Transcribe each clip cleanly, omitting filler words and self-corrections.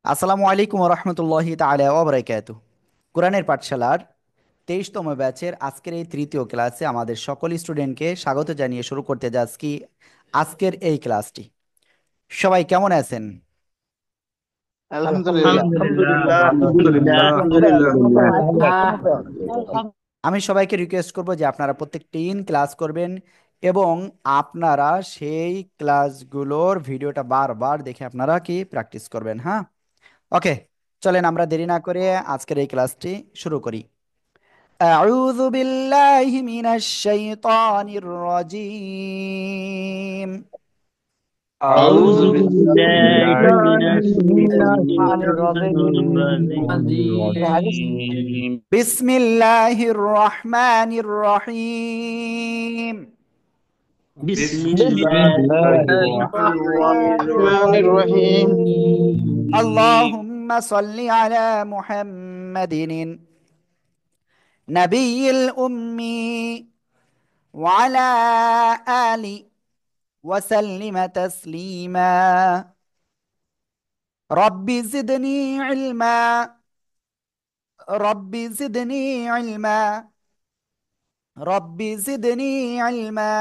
আসসালামু আলাইকুম রহমতুল্লাহি তাআলা ওয়া বারাকাতুহু। কোরআনের পাঠশালার 23তম ব্যাচের আজকের এই তৃতীয় ক্লাসে আমাদের সকল স্টুডেন্টকে স্বাগত জানিয়ে শুরু করতে যাচ্ছি আজকের এই ক্লাসটি। সবাই কেমন আছেন? আলহামদুলিল্লাহ। আলহামদুলিল্লাহ, ভালো আছি। আলহামদুলিল্লাহ। আলহামদুলিল্লাহ। আমি সবাইকে রিকোয়েস্ট করব যে আপনারা প্রত্যেকদিন ক্লাস করবেন এবং আপনারা সেই ক্লাসগুলোর ভিডিওটা বারবার দেখে আপনারা কি প্র্যাকটিস করবেন। হ্যাঁ, ওকে, চলেন আমরা দেরি না করে আজকের এই ক্লাসটি শুরু করি। أعوذ بالله من الشيطان الرجيم. أعوذ أعوذ بالله من بالله من الشيطان الشيطان الرجيم. الرجيم. بسم الله الرحمن الرحيم. بسم بسم الله الله الرحمن الرحمن الرحيم. الرحيم. اللهم صل على محمد نبي الأمي وعلى آله وسلم تسليما. رب زدني علما. رب زدني علما. رب زدني علما.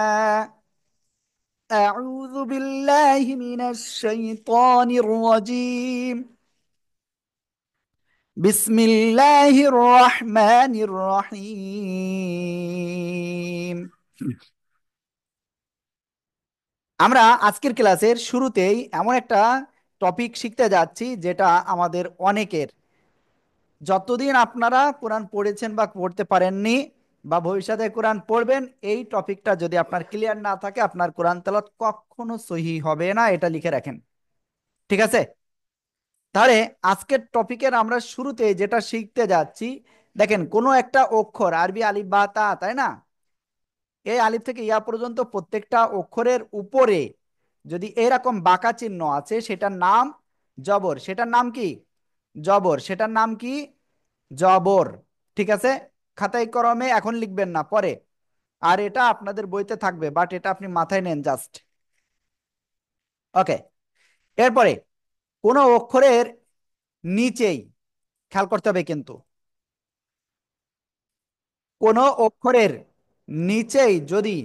أعوذ بالله من الشيطان الرجيم. بسم الله الرحمن الرحيم. আমরা আজকের ক্লাসের শুরুতেই এমন একটা টপিক শিখতে যাচ্ছি যেটা আমাদের অনেকের, যতদিন আপনারা কোরআন পড়েছেন বা পড়তে পারেননি বা ভবিষ্যতে কোরআন পড়বেন, এই টপিকটা যদি আপনার ক্লিয়ার না থাকে আপনার কোরআন তেলাওয়াত কখনো সহি হবে না, এটা লিখে রাখেন। ঠিক আছে? তাহলে আজকের টপিকের আমরা শুরুতে যেটা শিখতে যাচ্ছি, দেখেন কোনো একটা অক্ষর, আরবি আলিফ বা তা, তাই না? এই আলিফ থেকে ইয়া পর্যন্ত প্রত্যেকটা অক্ষরের উপরে যদি এরকম বাঁকা চিহ্ন আছে সেটার নাম জবর। সেটার নাম কি? জবর। সেটার নাম কি? জবর। ঠিক আছে? খাতায় কলমে এখন লিখবেন না, পরে। আর এটা আপনাদের বইতে থাকবে, বাট এটা আপনি মাথায় নেন জাস্ট। ওকে, এরপরে কোন অক্ষরের নিচেই, খেয়াল করতে হবে কিন্তু, কোন অক্ষরের নিচেই যদি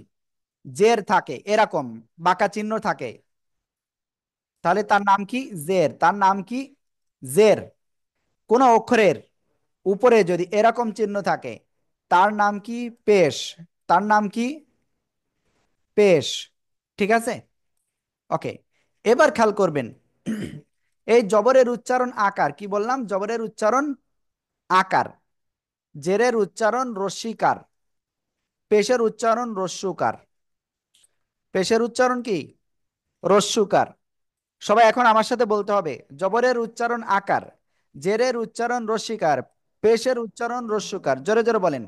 জের থাকে, এরকম বাঁকা চিহ্ন থাকে, তাহলে তার নাম কি? জের। তার নাম কি? জের। কোন অক্ষরের উপরে যদি এরকম চিহ্ন থাকে তার নাম কি? পেশ। তার নাম কি? পেশ। ঠিক আছে? ওকে, এবার খেয়াল করবেন এই জবরের উচ্চারণ আকার, কি বললাম? জবরের উচ্চারণ আকার। জেরের উচ্চারণ রস্যিকার। পেশের উচ্চারণ রস্যুকার। পেশের উচ্চারণ কি? রস্যুকার। সবাই এখন আমার সাথে বলতে হবে, জবরের উচ্চারণ আকার, জেরের উচ্চারণ রস্যিকার, পেশের উচ্চারণ রস্যুকার। জোরে জোরে বলেন।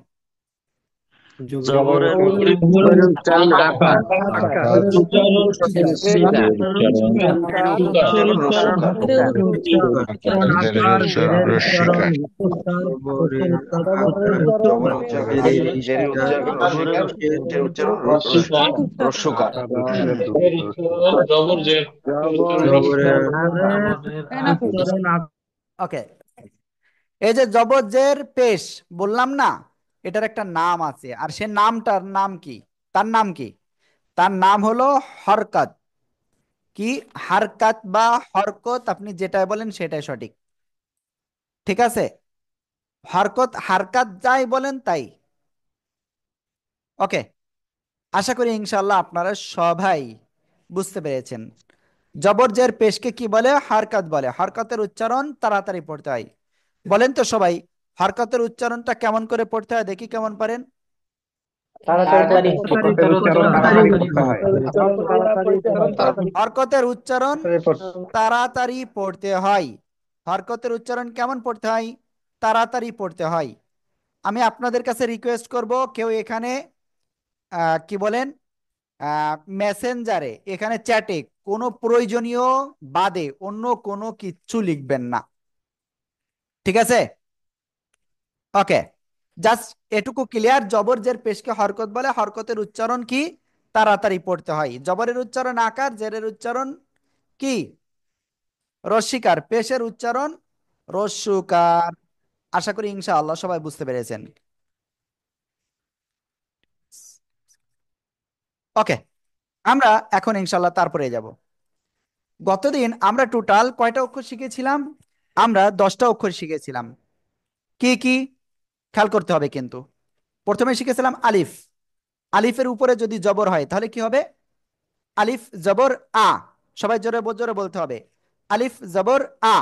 জবরের জবরের উচ্চারণ আকার, আকার, পেশের উচ্চারণ উচ্চারণ রস্যকার। জেরের উচ্চারণ রস্যিকার। জবরের উচ্চারণ আকার, জেরের উচ্চারণ অস্বীকার, পেশের উচ্চারণ রস্যকার। জবরের ওকে, এই যে জবর জের পেশ বললাম না, এটার একটা নাম আছে, আর সে নামটার নাম কি? তার নাম কি? তার নাম হলো হরকত। কি? হারকাত বা হরকত, আপনি যেটাই বলেন সেটাই সঠিক। ঠিক আছে? হরকত, হারকাত, যাই বলেন তাই। ওকে, আশা করি ইনশাল্লাহ আপনারা সবাই বুঝতে পেরেছেন। জবর জের পেশকে কি বলে? হরকত বলে। হরকতের উচ্চারণ তাড়াতাড়ি পড়তে হয়। বলেন তো সবাই, হরকতের উচ্চারণটা কেমন করে পড়তে হয়, দেখি কেমন পারেন। তাড়াতাড়ি হরকতের উচ্চারণ তাড়াতাড়ি করতে হয়। হরকতের উচ্চারণ তাড়াতাড়ি তাড়াতাড়ি পড়তে হয়। হরকতের উচ্চারণ কেমন পড়তে হয়? তাড়াতাড়ি পড়তে হয়। আমি আপনাদের কাছে রিকোয়েস্ট করব, কেউ এখানে কি বলেন, মেসেঞ্জারে, এখানে চ্যাটে কোনো প্রয়োজনীয় বাদে অন্য কোনো কিচ্ছু লিখবেন না। ঠিক আছে? ওকে, জাস্ট এটুকু ক্লিয়ার। জবর জের পেশকে হরকত বলে, হরকতের উচ্চারণ কি? তাড়াতাড়ি পড়তে হয়। জবরের উচ্চারণ আকার, জেরের উচ্চারণ কি? রস্বীকার, পেশের উচ্চারণ রস্যুকার। আশা করি ইনশাআল্লাহ সবাই বুঝতে পেরেছেন। ওকে, আমরা এখন ইনশাআল্লাহ তারপরে যাব। গতদিন আমরা টোটাল কয়টা অক্ষর শিখেছিলাম? আমরা 10টা অক্ষর শিখেছিলাম। কি কি খেয়াল করতে হবে কিন্তু। প্রথমে শিখেছিলাম আলিফ। আলিফের উপরে যদি জবর হয় তাহলে কি হবে? আলিফ জবর আ। সবাই জোরে জোরে বলতে হবে, আলিফ জবর আ।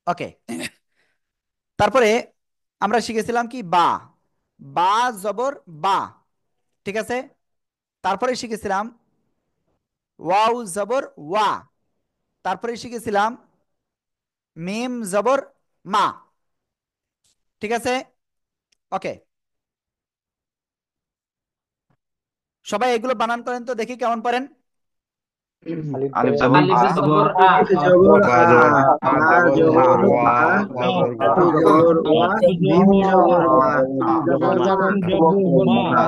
ওকে, তারপরে আমরা শিখেছিলাম কি বা। বা জবর বা, ঠিক আছে। তারপরে শিখেছিলাম ওয়াও জবর ওয়া। তারপরে শিখেছিলাম মিম জবর মা, ঠিক আছে। ওকে, সবাই এগুলো বানান করেন তো দেখি কেমন পারেন। আলিফ জবর আলিফ আ, জবর আ, জবর বা আ, জবর বা বা জবর জবর ওয়া, বা, ওয়া জবর আ ওয়া, জবর ওয়া, মিম জবর মা, আ, বা জবর বা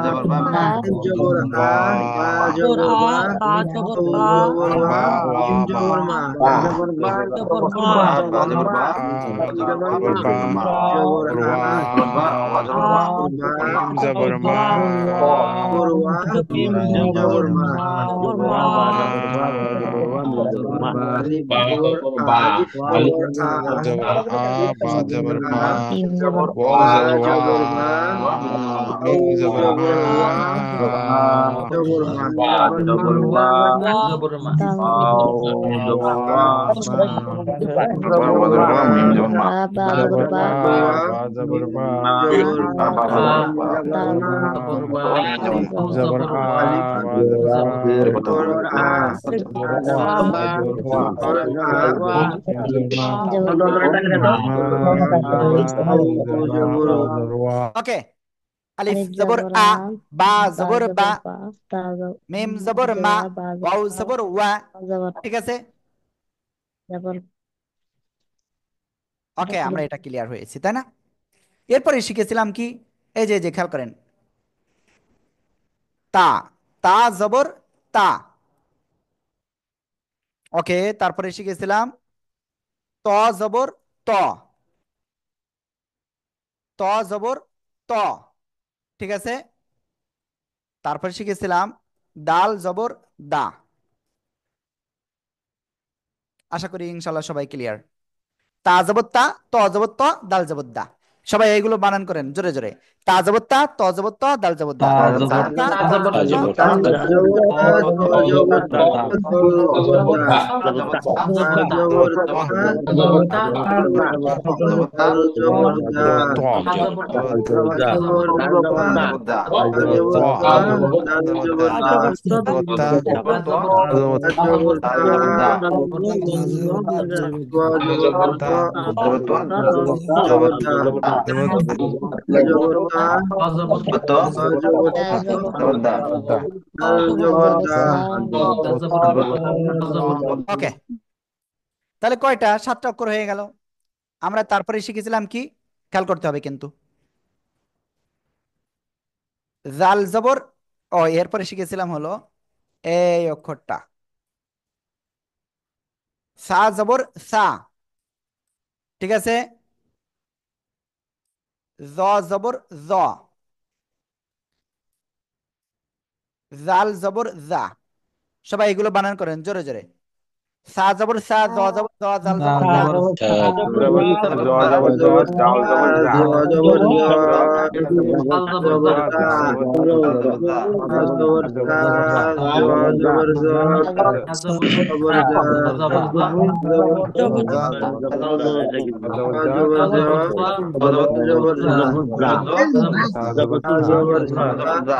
জবর বা, বা, আলিফ জবর আ, বা বা জবর জবর আ, বা, বা জবর ওয়া বা, জবর ওয়া, বা ওয়া মিম মা, জবর মা, বা জবর মা, বা জবর বা, আ বা জবর বা, জবর বা বা, জবর মা, জবর জবর আ, ওয়া, জবর বা, ওয়া জবর ওয়া, বা, মিম জবর মা, জবর ওয়া, মিম জবর মা, জবর মা, মা, আলিফ জবর আ, আলিফ জবর আ, জবর আ, বা জবর মা, মিম জবর ওয়া বা জবর ওয়া, জবর বা, মিম ও জবর মা, জবর ওয়া, জবর মা, বা ওয়া মা, বা ওয়া জবর বা, মিম জবর মা, বা জবর জবর বা, বা, ওয়া, বা জবর বা, জবর বা বা মা, জবর বা, দা মা, জবর বা, মিম জবর মা, জবর আ, আলিফ বা জবর আ, জবর আ, জবর ওয়া, বা জবর ওয়া, জবর আ, মিম জবর মা, জবর মা, ও জবর মা, জবর বা ও, জবর ওয়া, ওকে, আলিফ আলিফ জবর জবর আ, আ, বা বা জবর বা, জবর বা, তা মিম জবর মা, জবর বা ওয়াও জবর জবর ওয়া, জবর ঠিক আছে। জবর ওকে, আমরা এটা ক্লিয়ার হয়েছি তাই না? এরপরে শিখেছিলাম কি, এই যে যে খেয়াল করেন, তা। তা জবর তা। ওকে, তারপরে শিখেছিলাম ত জবর ত। ত জবর ত, ঠিক আছে। তারপরে শিখেছিলাম দাল জবর দা। আশা করি ইনশাল্লাহ সবাই ক্লিয়ার। তা জবর তা, ত জবর ত, দাল জবর দা। সবাই এইগুলো বানান করেন জোরে জোরে। তা জবর তা, ত জবর ত, দাল জবর দা। তা তা জবর জবর তা, তা ত জবর জবর ত, তা, দাল জবর দা। জবর তা, ত জবর ত, ত জবর তা, তা জবর তা, তা জবর জবর ত, তা, জবর ত জবর জবর তা, দাল জবর দা, ত, জবর তা, জবর দা, তা ত, জবর তা, দাল জবর দা, জবর দা, জবর তা, জবর ত, জবর তা জবর তা তা, জবর দা, ওয়া জবর তা, ওয়া, জবর ত, জবর দা, জবর তা জবর তা, জবর ত, ওয়া জবর তা তা, জবর জবর দা, দা, দাল জবর জবর দা, দা, জবর ত, ওকে, তাহলে কয়টা? 7টা অক্ষর হয়ে গেল। আমরা তারপরে শিখেছিলাম কি, খেয়াল করতে হবে কিন্তু, জাল জবর ও। এরপরে শিখেছিলাম হলো এই অক্ষরটা, সা জবর সা, ঠিক আছে। জ জবর জ, জাল জবর জা। সবাই এগুলো বানান করেন জোরে জোরে। সা জবর সা, জ জবর জ, জাল জবর জা। তা জবর তা, ওয়া জবর জা, জবর তা, তা জবর তা, ওয়া জবর জা, জবর জা, জবর জবর তা জবর জা, জবর জা,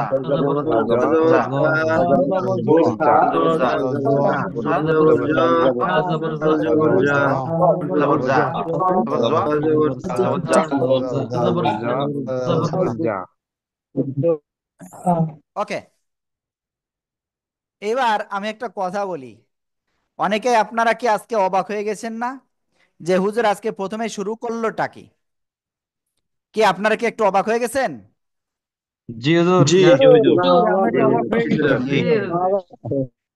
তা জবর তা, তা জবর তা, জবর দা, জবর জা, তা জবর জা, জবর যা, জবর জ, তা জবর তা, জবর যা, ওকে, এবার আমি একটা কথা বলি। অনেকে আপনারা কি আজকে অবাক হয়ে গেছেন না যে হুজুর আজকে প্রথমে শুরু করলোটা কি? কি আপনারা কি একটু অবাক হয়ে গেছেন? জি জি,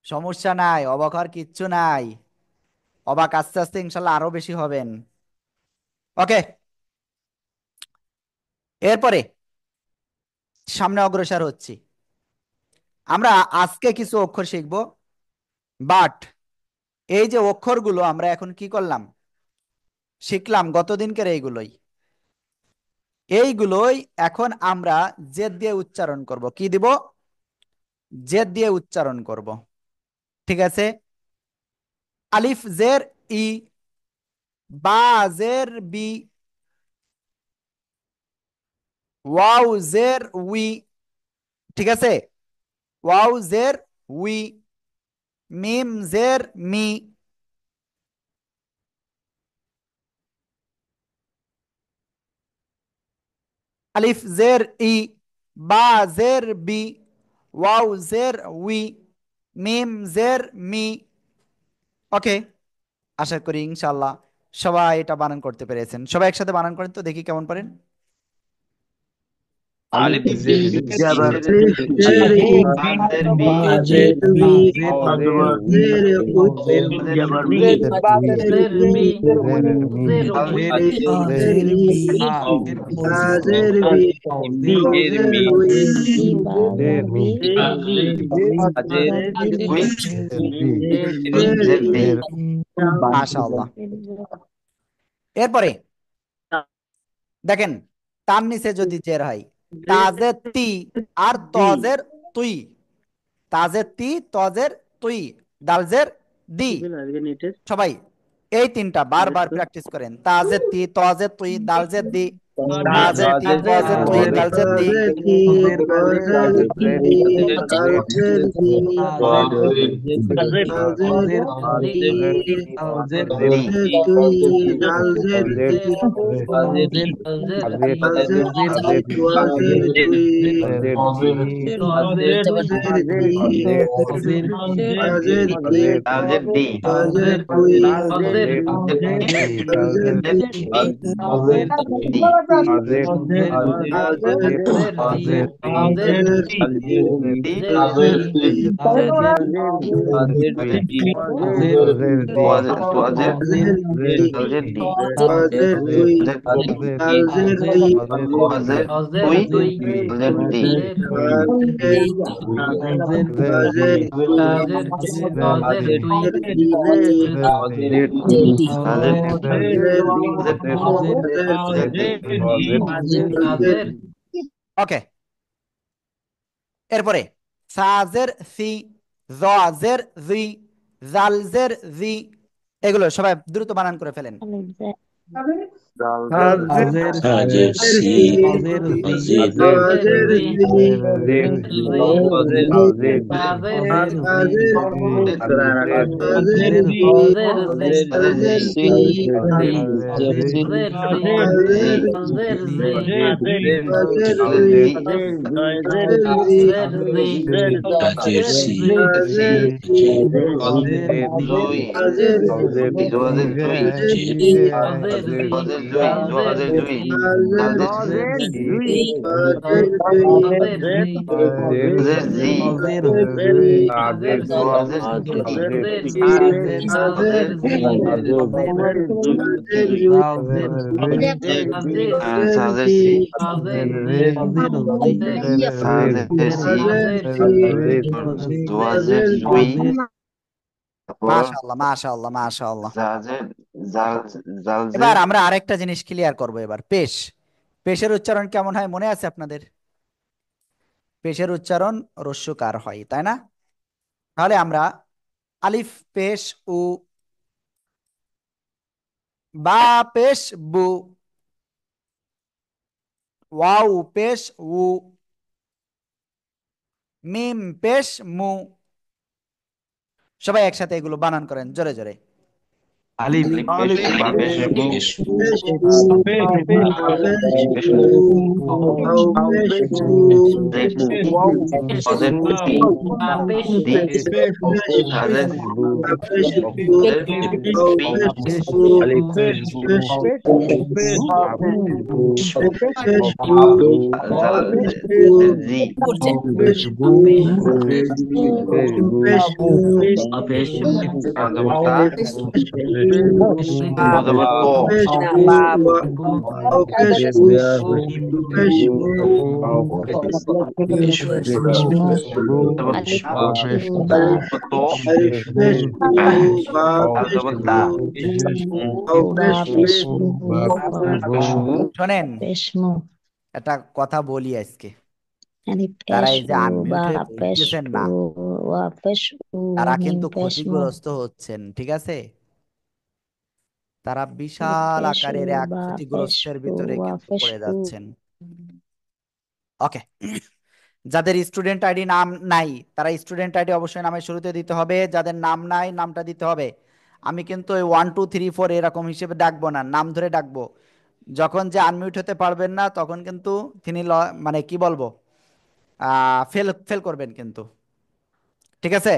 সমস্যা নাই, অবাক হওয়ার কিচ্ছু নাই। অবাক আস্তে আস্তে ইনশাল্লাহ আরো বেশি হবেন। ওকে, এরপরে সামনে অগ্রসর হচ্ছি। আমরা আজকে কিছু অক্ষর শিখব, বাট এই যে অক্ষরগুলো আমরা এখন কি করলাম, শিখলাম গতদিনকের এইগুলোই। এইগুলোই এখন আমরা জেদ দিয়ে উচ্চারণ করব। কি দিব? জেদ দিয়ে উচ্চারণ করব। ঠিক আছে? আলিফ জের ই, বা জের বি, ওয়াও জের উই। ঠিক আছে? ওয়াও জের উই, মিম জের মি, আলিফ জের ই, বা জের বি, ওয়াও জের উই, মিম জের মি। ওকে, আশা করি ইনশাল্লাহ সবাই এটা বানান করতে পেরেছেন। সবাই একসাথে বানান করেন তো দেখি কেমন পারেন। আলিফ জের জের ألف জি, زر إي বা জের বি, با বাজের زر বি بي জের زر ওয়াও أوي জের বা জের জাবার উই, মি زر بي জের মি দাল জের ألف আ زر জের إي আ জের ই با زر আ بي বি واو زر وي ই বা জের বি বাজের উই, জের বি زر জের إي দি, জের মাশাআল্লাহ। এরপরে দেখেন, তার নিচে যদি জের হয়, তাজে তি আর তজের তুই, তাজের তি তজের তুই, দালজের দি। সবাই এই তিনটা বারবার প্র্যাকটিস করেন। তাজের তি তজের তুই দালজের দি, তাজের তি বাজের তজের তুই তাজের দালজের দি। زر تي زر تي জের জের زر تي তাজের زر তাজের تي তাজের তাজের দি, زر توي دال زر তাজের تي তাজের তাজের তাজের زر تي তাজের وزر توي তাজের زر تي তাজের زر تي তাজের দাল জের দি, زر توي তাজের জের দি, زر তাজের تي জের দি, তাজের زر তাজের زر দি, বাজের দি, জি তাজের দি তোয়াজের زر تي দাল জের দি, وزر توي জের তাজের دال زر تي তাজের তোয়াজের তুই, দাল জের দি, زر বাজের تي তাজের দি, ওকে, এরপরে সাজের সি, জের জি, জালজের জি। এগুলো সবাই দ্রুত বানান করে ফেলেন। তাজের বাজের সি তাজের বাজের زر تي তাজের বাজের তাজের زر তাজের তাজের জি, تي জি, زر তাজের দি, বাজের সি জি, তাজের দুই, তাজের তোয়াজের দুই, তোয়াজের দুই, তোয়াজের দুই, দাল জের জি, তাজের তোয়াজের দি, তাজের সাজের সি, সাজের সি, তোয়াজের দুই, তারপর মাশাআল্লাহ মাশাআল্লাহ মাশাআল্লাহ। জাজের জাল জালজের এবার আমরা আরেকটা জিনিস ক্লিয়ার করব। এবার পেশ, পেশের উচ্চারণ কেমন হয় মনে আছে আপনাদের? পেশের উচ্চারণ রস্যকার হয়, তাই না? তাহলে আমরা আলিফ পেশ উ, বা পেশ বু, ওয়াও পেশ উ, মিম পেশ মু। সবাই একসাথে এগুলো বানান করেন জোরে জোরে। আলিফ আলিফ পেশ বা পেশ মু পেশ মু জের মু অজের তি দি হাজের জের পি আলিফ জাল জি জবর তা ত জবর ত জবর আলিফ ত পেশ বা তা জবর দা বা পেশ বু পেশ উ শোনেন, পেশ মু একটা কথা বলি আজকে। আলিফ যারা পেশ এই যে উ বা আনমিউট হয়ে পেশ বলতেছেন উ না, ওয়া পেশ উ তারা মিম কিন্তু পেশ মু ক্ষতিগ্রস্ত হচ্ছেন, ঠিক আছে? তারা আলিফ বিশাল পেশ উ আকারের এক বা পেশ ক্ষতিগ্রস্তের উ ভিতরে ওয়া কিন্তু পেশ পড়ে উ যাচ্ছেন। ওকে। যাদের স্টুডেন্ট আইডি নাম নাই, তারা স্টুডেন্ট আইডি অবশ্যই নামের শুরুতে দিতে হবে। যাদের নাম নাই, নামটা দিতে হবে। আমি কিন্তু ওই 1 2 3 4 এরকম হিসেবে ডাকবো না, নাম ধরে ডাকবো। যখন যে আনমিউট হতে পারবেন না, তখন কিন্তু তিনি মানে কি বলবো, ফেল ফেল করবেন কিন্তু, ঠিক আছে?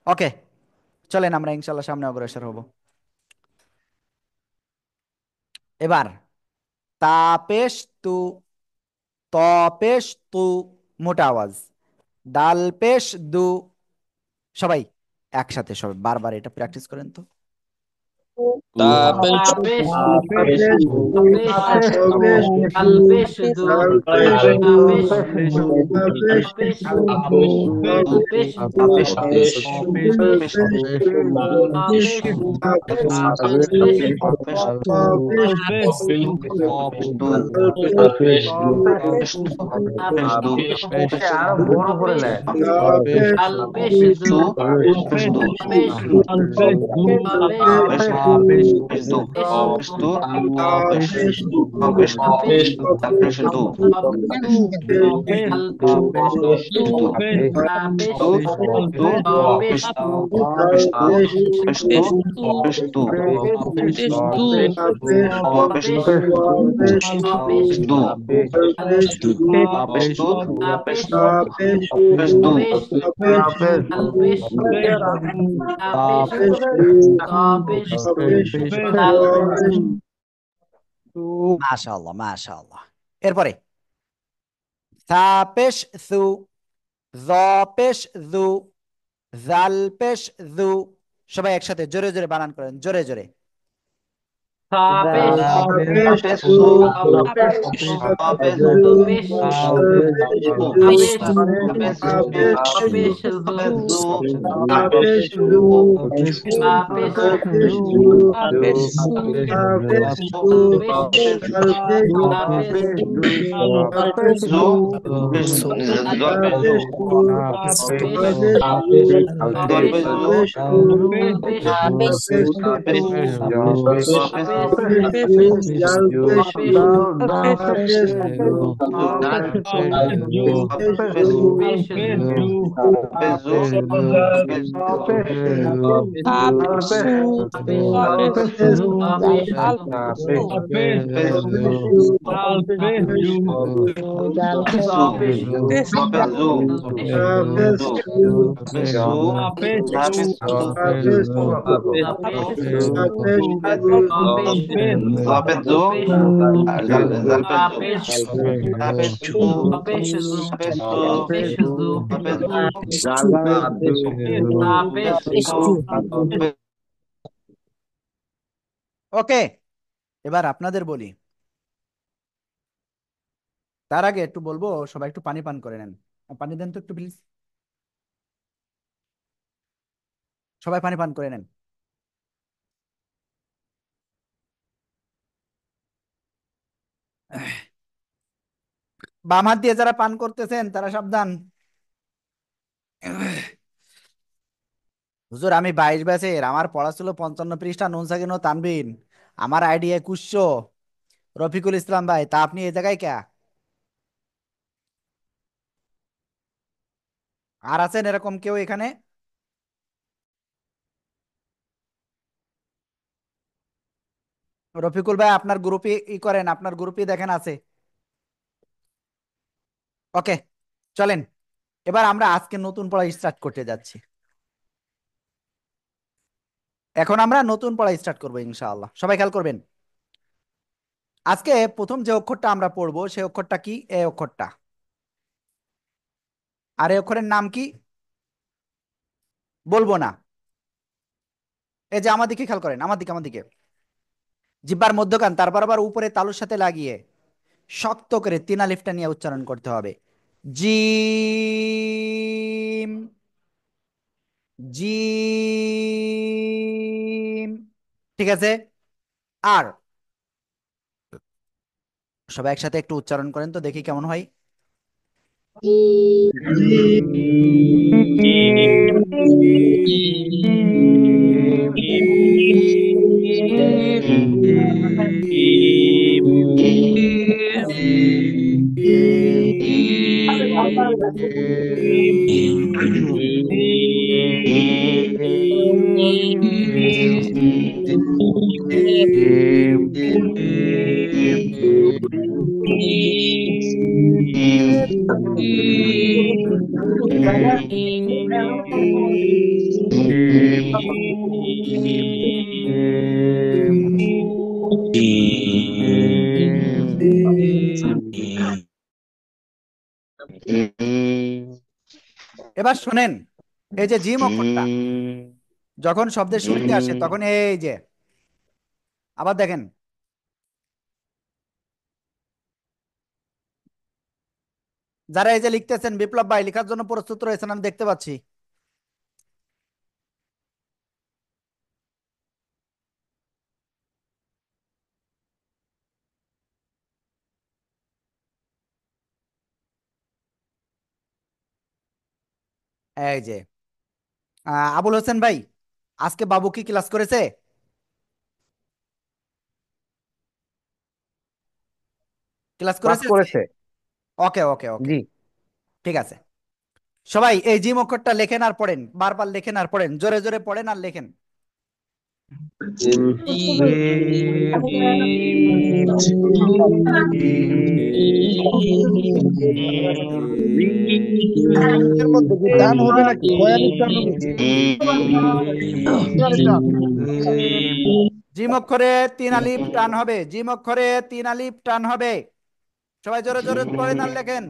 ওকে, চলেন আমরা ইনশাল্লাহ সামনে অগ্রসর হব। এবার তাপেশ তু, তপেশ তু, মোটা আওয়াজ। ডাল পেশ দু, সবাই একসাথে, সবাই বারবার এটা প্র্যাকটিস করেন তো। তাপেশ তাপেশ তাপেশ আলপেশদু তাপেশ তাপেশদু তাপেশ বু পেশ আলপেশদু পেশ পেশ দু পেশ পেশ দু আরো বড় করে লে আলপেশদু দু পেশ দু পেশ পেশ দু পেশ দু পেশ পেশ পেশ দু পেশ দু পেশ দু দু পেশ পেশ দু পেশ দু পেশ দু পেশ পেশ দু পেশ দু পেশ পেশ দু মাশাআল্লাহ, মাশাআল্লাহ। এরপরে সাপেশ সু, জপেশ জু, জালপেশ জু, সবাই একসাথে জোরে জোরে বানান করেন, জোরে জোরে। পেশ সু পেশ পেশ পেশ দু পেশ জু পেশ জল পেশ জু জল পেশ জু পেশ পেশ পেশ পেশ জু পেশ পেশ জাল পেশ সু পেশ জু জু পেশ সু পেশ সু পেশ জু জাল পেশ জু পেশ সু পেশ সু পেশ জু পেশ সু ওকে, এবার আপনাদের বলি। তার আগে একটু বলবো, সবাই একটু পানি পান করে নেন। পানি দেন তো একটু প্লিজ, সবাই পানি পান করে নেন। বাম হাত দিয়ে যারা পান করতেছেন তারা সাবধান। হুজুর, আমি 22 ব্যাচের, আমার পড়া ছিল 55 পৃষ্ঠা, নুন সাকিন ও তানবিন। আমার আইডি 2100। রফিকুল ইসলাম ভাই, তা আপনি এই জায়গায় কে? আর আছেন এরকম কেউ এখানে? রফিকুল ভাই আপনার গ্রুপে করেন, আপনার গ্রুপে দেখেন আছে। ওকে, চলেন এবার আমরা আজকে নতুন পড়া স্টার্ট করতে যাচ্ছি। এখন আমরা নতুন পড়া স্টার্ট করবো ইনশাআল্লাহ, সবাই খেয়াল করবেন। আজকে প্রথম যে অক্ষরটা আমরা পড়বো সেই অক্ষরটা কি? এ অক্ষরটা। আর এই অক্ষরের নাম কি বলবো না। এই যে আমার দিকে খেয়াল করেন, আমার দিকে জিহ্বার মধ্যখান, তারপর আবার উপরে তালুর সাথে লাগিয়ে শক্ত করে 3 আলিফটা নিয়ে উচ্চারণ করতে হবে। Gym, gym. ঠিক আছে? আর সবাই একসাথে একটু উচ্চারণ করেন তো দেখি কেমন হয়। এবার শোনেন, এই যে জিম অক্ষরটা যখন শব্দের শুরুতে আসে তখন এই যে আবার দেখেন, যারা এই যে লিখতেছেন, বিপ্লব ভাই লেখার জন্য প্রস্তুত রয়েছেন আমি দেখতে পাচ্ছি। এই যে আবুল হোসেন ভাই, আজকে বাবু কি ক্লাস করেছে? ক্লাস ক্লাস করেছে আজকে? করেছে। ওকে ওকে ওকে, জি। ঠিক আছে। সবাই এই জিম অক্ষরটা লেখেন আর পড়েন, বারবার লেখেন আর পড়েন, জোরে জোরে পড়েন আর লেখেন। এর মধ্যে কি টান হবে নাকি বয়ানের টান হবে? বয়ানের টান। জিম অক্ষরে 3 আলিফ টান হবে, জিম অক্ষরে 3 আলিফ টান হবে। সবাই জোরে জোরে পড়েন আর লেখেন।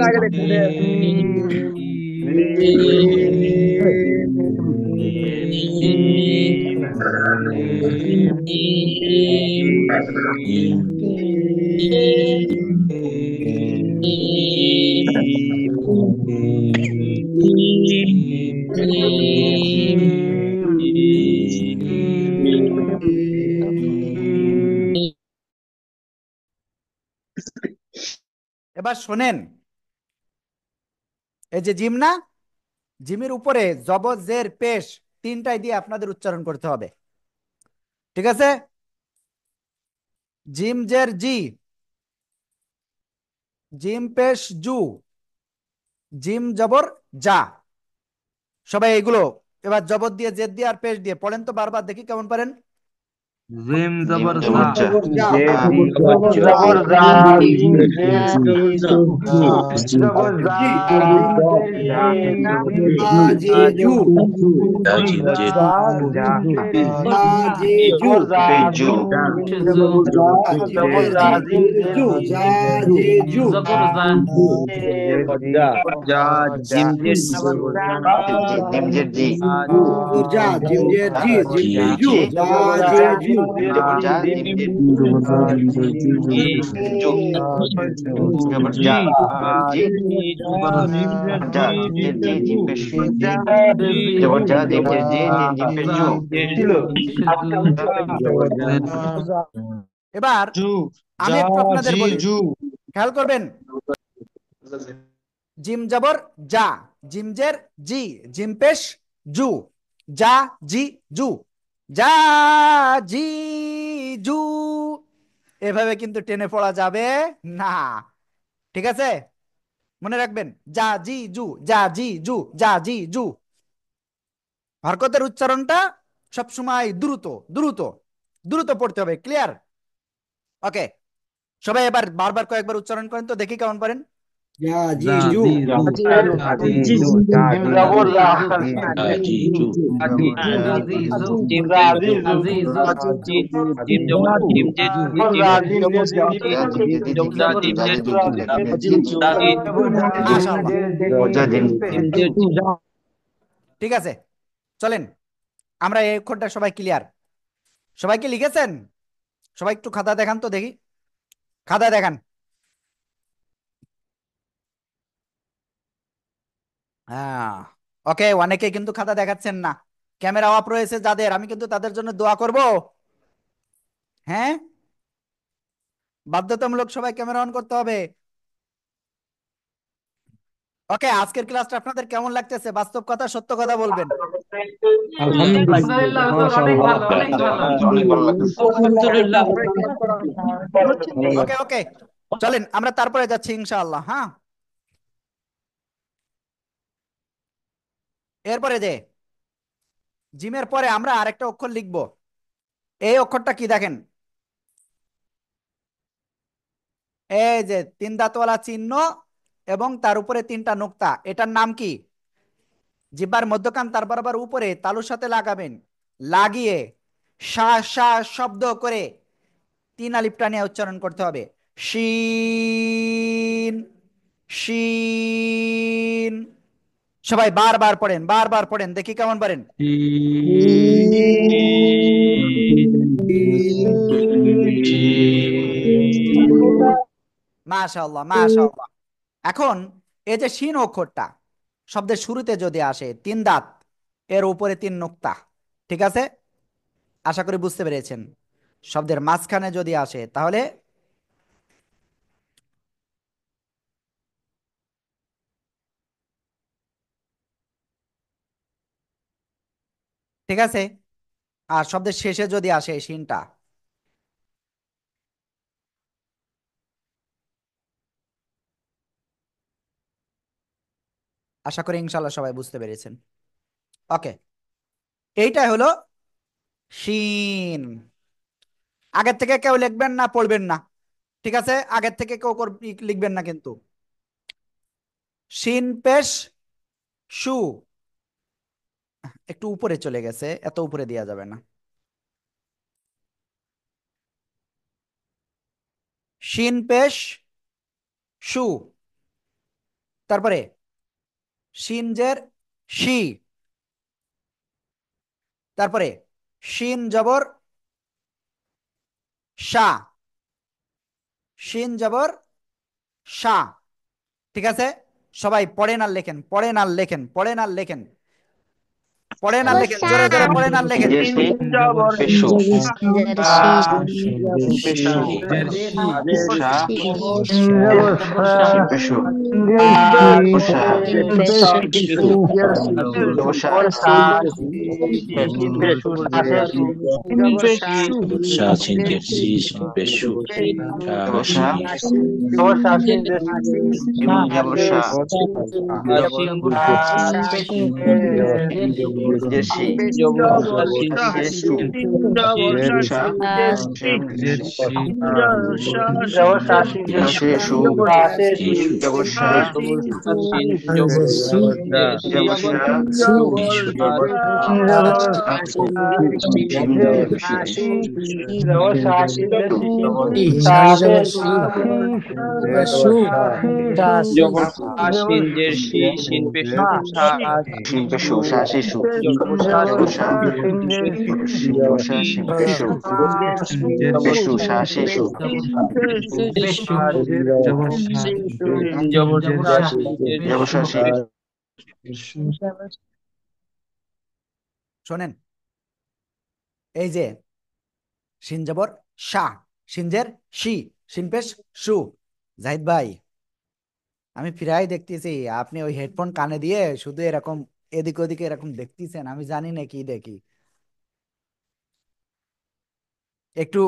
আগে দেখুন এবার শোনেন, এই যে জিম না, জিমের উপরে জবর জের পেশ 3টাই দিয়ে আপনাদের উচ্চারণ করতে হবে। ঠিক আছে? জিম জের জি, জিম পেশ জু, জিম জবর যা। সবাই এগুলো এবার জবর দিয়ে, জেদ দিয়ে আর পেশ দিয়ে পড়েন তো বারবার, দেখি কেমন পারেন। জিম জবর জবর জা, জা, জবর জা, জিম জের জবর জবর জা, জা জিম জের জিম জেদ, জা, জা, জবর জা, পেজু, জবর জা, জবর জা, জিম জের জবর জা, জা, জিম জের জিম জের জি, জা জিম জের জি জিম জিম জের জের জু জি, জা জে জু জবর জা জিম জের জু জবর জা জি জা জিম জের জি জিম পেশ জবর জা জিম জের জি জিম পেশ জু এবার আমি একটু আপনাদের বলি, খেয়াল করবেন। জিম জবর যা, জিম জের জি, জিম পেশ জু, যা জি জু, যা জি জু, এভাবে কিন্তু টেনে পড়া যাবে না। ঠিক আছে, মনে রাখবেন, যা জি জু, যা জি জু, যা জি জু। হরকতের উচ্চারণটা সবসময় দ্রুত দ্রুত দ্রুত পড়তে হবে। ক্লিয়ার? ওকে, সবাই এবার বারবার কয়েকবার উচ্চারণ করেন তো, দেখি কেমন পারেন। জিম জবর রা ঠিক আছে, চলেন আমরা এই অক্ষরটা সবাই ক্লিয়ার? সবাইকে লিখেছেন? সবাই একটু খাতা দেখান তো দেখি, খাতা দেখান। হ্যাঁ, ওকে, অনেকে কিন্তু খাতা দেখাচ্ছেন না। ক্যামেরা অফ রয়েছে যাদের, আমি কিন্তু তাদের জন্য দোয়া করব। হ্যাঁ, বাধ্যতামূলক সবাই ক্যামেরা অন করতে হবে। ওকে, আজকের ক্লাসটা আপনাদের কেমন লাগতেছে? বাস্তব কথা, সত্য কথা বলবেন। ওকে ওকে, চলেন আমরা তারপরে যাচ্ছি ইনশাআল্লাহ। হ্যাঁ, এরপরে যে জিমের পরে আমরা আরেকটা অক্ষর লিখব। এই অক্ষরটা কি দেখেন, এই যে তিন দাঁতওয়ালা চিহ্ন এবং তার উপরে তিনটা নোক্তা, এটার নাম কি? জিহ্বার মধ্যখান তার বরাবর উপরে তালুর সাথে লাগাবেন, লাগিয়ে শা শা শব্দ করে তিন আলিফটা নিয়ে উচ্চারণ করতে হবে। শিন, শিন। সবাই বারবার পড়েন, বারবার পড়েন, দেখি কেমন পারেন। মাশাআল্লাহ মাশাআল্লাহ। এখন এই যে শিন অক্ষরটা শব্দের শুরুতে যদি আসে, তিন দাঁত, এর উপরে তিন নোক্তা, ঠিক আছে? আশা করি বুঝতে পেরেছেন। শব্দের মাঝখানে যদি আসে তাহলে ঠিক আছে, আর শব্দের শেষে যদি আসে শিনটা, আশা করি ইনশাল্লাহ সবাই বুঝতে পেরেছেন। ওকে, এইটা হলো শিন। আগের থেকে কেউ লিখবেন না, পড়বেন না, ঠিক আছে? আগের থেকে কেউ লিখবেন না কিন্তু। শিন পেশ শু, একটু উপরে চলে গেছে, এত উপরে দেওয়া যাবে না। শিন পেশ শু, তারপরে শিন জের শি, তারপরে শিন জবর শা, শিন জবর শা। ঠিক আছে, সবাই পড়েন আর লেখেন, পড়েন আর লেখেন, পড়েন আর লেখেন, পড়েন আর লেখেন, জোরে জোরে পড়েন আর লেখেন। জবর শা শিঞ্জবর শা শিপেশু পেশু শা শেষু জবর শা শি শোনেন, এই যে সিনজবর শা, সিনজের শি, সিনপেশ শু। জাহিদ ভাই, আমি প্রায় দেখতেছি আপনি ওই হেডফোন কানে দিয়ে শুধু এরকম এদিক ওদিকে এরকম দেখতেছেন, আমি জানি না কি দেখি। একটু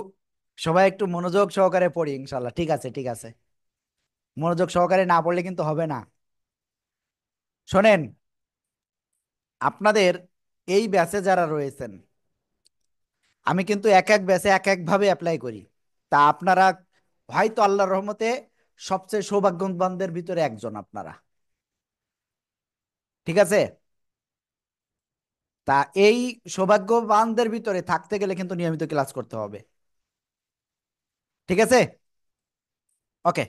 সবাই একটু মনোযোগ সহকারে পড়ি, ইনশাল্লাহ ঠিক আছে, ঠিক আছে। মনোযোগ সহকারে না পড়লে কিন্তু হবে না। শোনেন, আপনাদের এই ব্যাচে যারা রয়েছেন, আমি কিন্তু এক এক ব্যাচে এক এক ভাবে অ্যাপ্লাই করি। তা আপনারা হয়তো আল্লাহর রহমতে সবচেয়ে সৌভাগ্যবানদের ভিতরে একজন আপনারা, ঠিক আছে? তা এই সৌভাগ্যবানদের ভিতরে থাকতে গেলে কিন্তু নিয়মিত ক্লাস করতে হবে, ঠিক আছে? ওকে,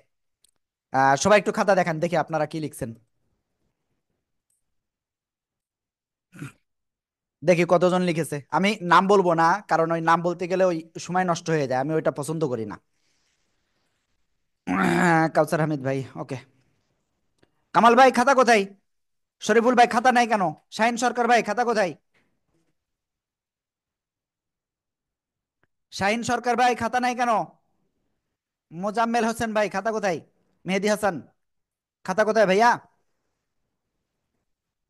সবাই একটু খাতা দেখান দেখি আপনারা কি লিখছেন, দেখি কতজন লিখেছে। আমি নাম বলবো না, কারণ ওই নাম বলতে গেলে ওই সময় নষ্ট হয়ে যায়, আমি ওইটা পছন্দ করি না। কাউসার হামিদ ভাই, ওকে। কামাল ভাই খাতা কোথায়? শরীফুল ভাই খাতা নাই কেন? শাহিন সরকার ভাই খাতা কোথায়? শাহিন সরকার ভাই খাতা নাই কেন? মোজাম্মেল হোসেন ভাই খাতা কোথায়? মেহেদি হাসান খাতা কোথায় ভাইয়া?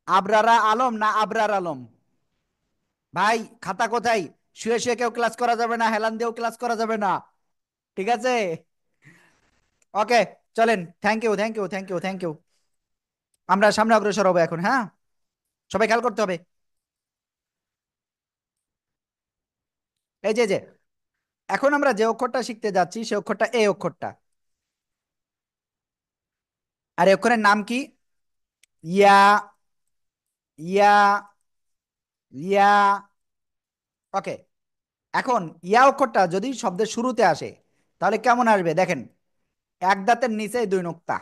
আবরারা আলম না আবরার আলম? ভাই খাতা কোথায়? শুয়ে শুয়ে কেউ ক্লাস করা যাবে না, হেলান দিয়েও ক্লাস করা যাবে না, ঠিক আছে? ওকে, চলেন। Thank you, thank you, thank you, thank you. আমরা সামনে অগ্রসর হবো এখন, হ্যাঁ? সবাই খেয়াল করতে হবে। এই যে এখন আমরা যে অক্ষরটা শিখতে যাচ্ছি সে অক্ষরটা এই অক্ষরটা। আর এই অক্ষরের নাম কি? ইয়া, ইয়া, ইয়া। ওকে, এখন ইয়া অক্ষরটা যদি শব্দের শুরুতে আসে তাহলে কেমন আসবে দেখেন। এক দাঁতের নিচে দুই নোক্তা।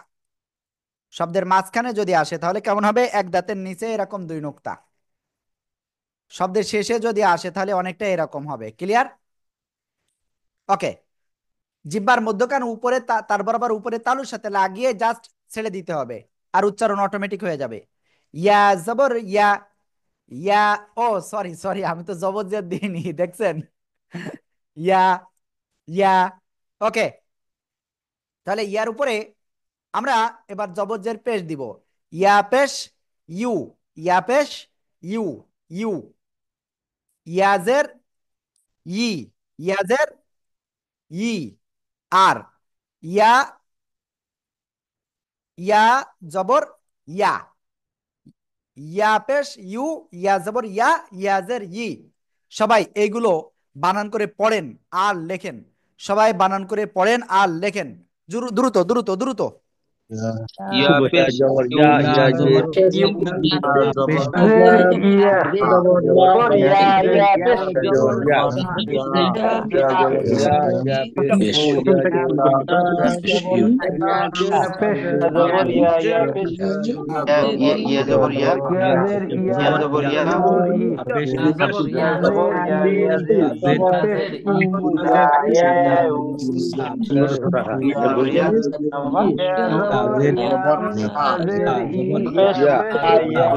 শব্দের মাঝখানে যদি আসে তাহলে কেমন হবে? এক দাঁতের নিচে এরকম দুই নোক্তা। শব্দের শেষে যদি আসে তাহলে অনেকটা এরকম হবে। ক্লিয়ার? ওকে, জিহ্বার মধ্যখান উপরে তার বরাবর উপরে তালুর সাথে লাগিয়ে জাস্ট ছেড়ে দিতে হবে, আর উচ্চারণ অটোমেটিক হয়ে যাবে। ইয়া জবর ইয়া, ইয়া। ও সরি সরি, আমি তো জবর জেদ দিইনি, দেখছেন? ইয়া, ইয়া। ওকে, তাহলে ইয়ার উপরে আমরা এবার জবরজের পেশ দিব। ইয়া পেশ ইউ, ইয়া পেশ ইউ, ইউ। ইয়াজের ই, ইয়াজের ই। আর ইয়া, ইয়া জবর ইয়া, ইয়া পেশ ইউ, ইয়া জবর ইয়া, ইয়াজের ই। সবাই এইগুলো বানান করে পড়েন আর লেখেন। সবাই বানান করে পড়েন আর লেখেন। দ্রুত দ্রুত দ্রুত। Ya pesh Ya ya jabbar jabbar ya, ya pesh jabbar ya, jabbar ya, pesh jabbar ya, ya jabbar ya pesh ya, pesh jabbar ya, pesh হ্যাঁ, ইয়া জবর ইয়া, yazer ইয়া জবর ya, yeah, jabbar i, yazer jabbar pesh ইয়া জবর ইয়া, yazer yazer i, ya pesh ইয়া পেশ you, ইয়া জবর ইয়া, you, জবর ইয়া,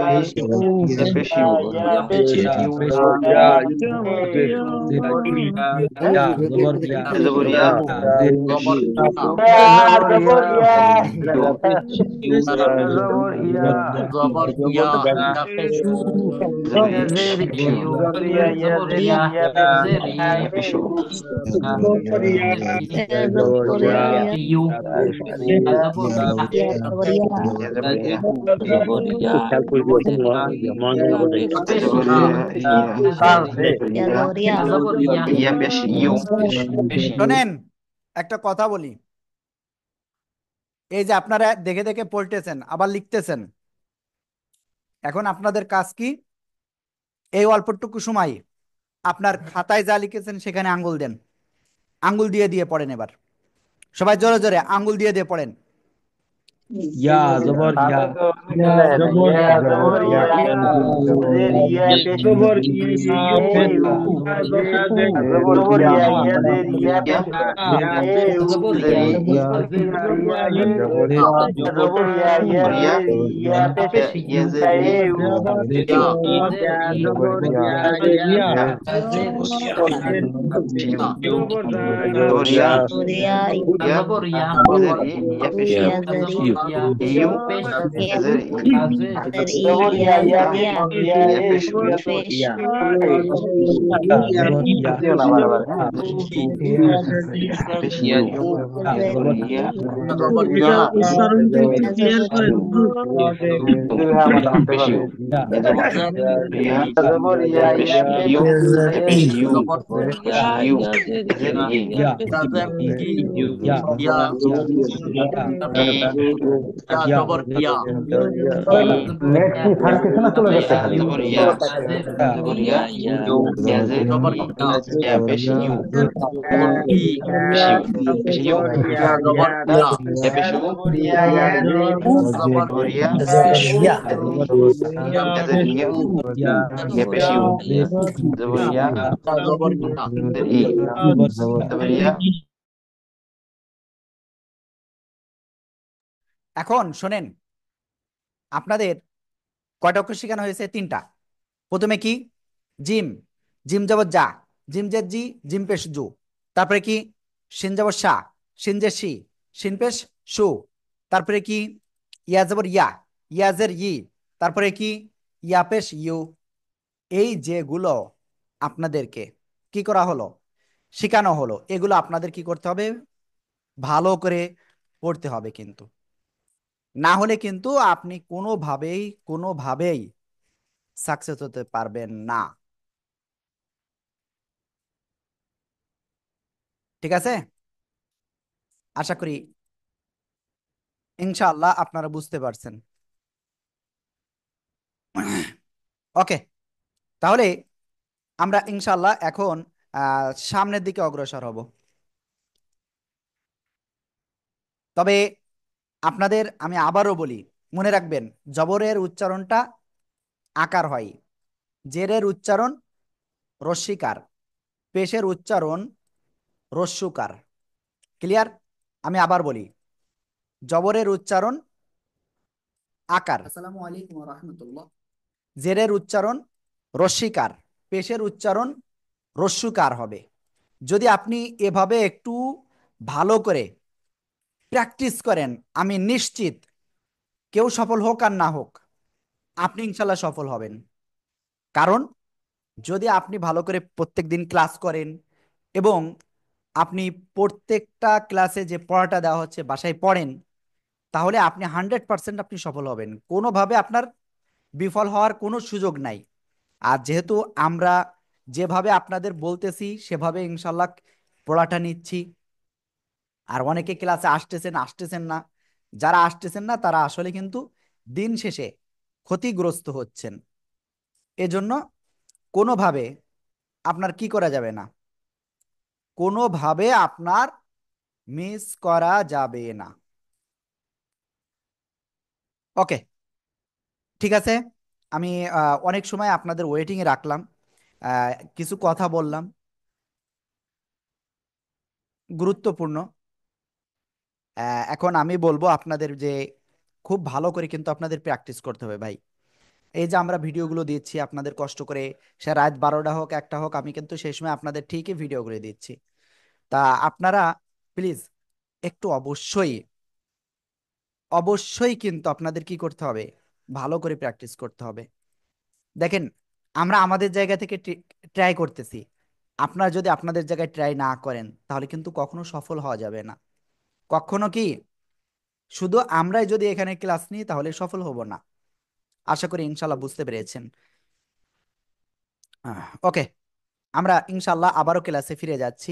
পেশ you, ইয়া পেশ you, ইয়া জবর ইয়া, ইয়া জবর ইয়া, ইয়া ইয়া পেশ ইউ, শোনেন, একটা কথা বলি। এই যে আপনারা দেখে দেখে পড়তেছেন আবার লিখতেছেন, এখন আপনাদের কাজ কি? এই অল্পটুকু সময় আপনার খাতায় যা লিখেছেন সেখানে আঙ্গুল দেন, আঙ্গুল দিয়ে দিয়ে পড়েন। এবার সবাই জোরে জোরে আঙ্গুল দিয়ে দিয়ে পড়েন। ইয়া জবর ইয়া তাহলে তো অনেক চলে গেছে জবর ইয়া জবর ইয়া ইয়া জের ইয়া পেশ জবর এ উ ইয়া জবর জবর জবর ইয়া ইয়া ইয়া জের ইয়া ইয়া পেশ এ উ জের ই জবর জবর ইয়া ইয়া জবর ইয়া জের ইয়া পেশ ইয়া জের ই এ উ জবর জের ইয়া ই জবর ইয়া ইয়া ইয়া জবর ইয়া শিউ ইউ জবর ইয়া Surya ইয়া জের ই ইয়া পেশ ইউ Yazari ইউ ইউ জের ই Yazari জবর ইয়া ইয়া Yazariya ইয়া ইয়া এ পেশ ইয়া তো Fish জবর ইয়া দিও না বারবার হ্যাঁ ই পেশ ইয়া ইউ জবর ইয়া দিও এটা না উচ্চারণটা একটু ক্লিয়ার করে Yazari দিন। যদি ভাই আমার ধরতে পেশ পারে ইউ এ জবর ইয়া জবর ইয়া পেশ ইয়া ইউ পেশ পেশ ইউ ইউ জের ই yeah you yeah yeah net কি থাকতেছে না চলে যাচ্ছে খালি জবর ইয়া জবর ইয়া ইয়া জের ই ইয়া পেশ ইউ পেশ ইউ পেশ ইউ ইয়া পেশ ইউ ইয়া জবর ইয়া ইয়া ইয়া জের ইয়া ইয়া পেশ ইউ জবর ইয়া জের ই জবর ইয়া এখন শোনেন, আপনাদের কয়টা অক্ষর শেখানো হয়েছে? তিনটা। প্রথমে কি? জিম, জিম যাবত যা, জিম জের জি, জিম পেশ জু। তারপরে কি? শিন যাবত শা, শিন জের শি, শিন পেশ শু। তারপরে কি? ইয়া যাবর ইয়া, ইয়াজের ই। তারপরে কি? ইয়া পেশ ইউ। এই যেগুলো আপনাদেরকে কি করা হলো, শেখানো হলো, এগুলো আপনাদের কি করতে হবে? ভালো করে পড়তে হবে কিন্তু, না হলে কিন্তু আপনি কোনোভাবেই সাকসেস হতে পারবেন না। ঠিক আছে? আশা করি ইনশাআল্লাহ আপনারা বুঝতে পারছেন। ওকে, তাহলে আমরা ইনশাআল্লাহ এখন সামনের দিকে অগ্রসর হব। তবে আপনাদের আমি আবারও বলি, মনে রাখবেন, জবরের উচ্চারণটা আকার হয়, জেরের উচ্চারণ রস্যিকার, পেশের উচ্চারণ রস্যুকার। ক্লিয়ার? আমি আবার বলি, জবরের উচ্চারণ আকার, আসসালামু আলাইকুম ওয়া রাহমাতুল্লাহ, জেরের উচ্চারণ রস্যিকার, পেশের উচ্চারণ রস্যুকার হবে। যদি আপনি এভাবে একটু ভালো করে প্র্যাকটিস করেন, আমি নিশ্চিত, কেউ সফল হোক আর না হোক, আপনি ইনশাল্লাহ সফল হবেন। কারণ যদি আপনি ভালো করে প্রত্যেক দিন ক্লাস করেন এবং আপনি প্রত্যেকটা ক্লাসে যে পড়াটা দেওয়া হচ্ছে বাসায় পড়েন, তাহলে আপনি 100% আপনি সফল হবেন, কোনোভাবে আপনার বিফল হওয়ার কোনো সুযোগ নাই। আর যেহেতু আমরা যেভাবে আপনাদের বলতেছি সেভাবে ইনশাল্লাহ পড়াটা নিচ্ছি, আর অনেকে ক্লাসে আসতেছেন আসতেছেন না, যারা আসতেছেন না তারা আসলে কিন্তু দিন শেষে ক্ষতিগ্রস্ত হচ্ছেন। এজন্য কোনোভাবে আপনার কি করা যাবে না, কোনোভাবে আপনার মিস করা যাবে না। ওকে, ঠিক আছে। আমি অনেক সময় আপনাদের ওয়েটিংয়ে রাখলাম, কিছু কথা বললাম গুরুত্বপূর্ণ। এখন আমি বলবো আপনাদের যে খুব ভালো করে কিন্তু আপনাদের প্র্যাকটিস করতে হবে ভাই। এই যে আমরা ভিডিওগুলো দিচ্ছি আপনাদের কষ্ট করে, সে রাত 12টা হোক 1টা হোক, আমি কিন্তু সেই সময় আপনাদের ঠিকই ভিডিওগুলো দিচ্ছি। তা আপনারা প্লিজ একটু অবশ্যই অবশ্যই কিন্তু আপনাদের কি করতে হবে, ভালো করে প্র্যাকটিস করতে হবে। দেখেন, আমরা আমাদের জায়গা থেকে ট্রাই করতেছি, আপনারা যদি আপনাদের জায়গায় ট্রাই না করেন তাহলে কিন্তু কখনো সফল হওয়া যাবে না। কখনো কি, শুধু আমরাই যদি এখানে ক্লাস নিই তাহলে সফল হব না। আশা করি ইনশাল্লাহ বুঝতে পেরেছেন। ওকে, আমরা ইনশাল্লাহ আবারও ক্লাসে ফিরে যাচ্ছি।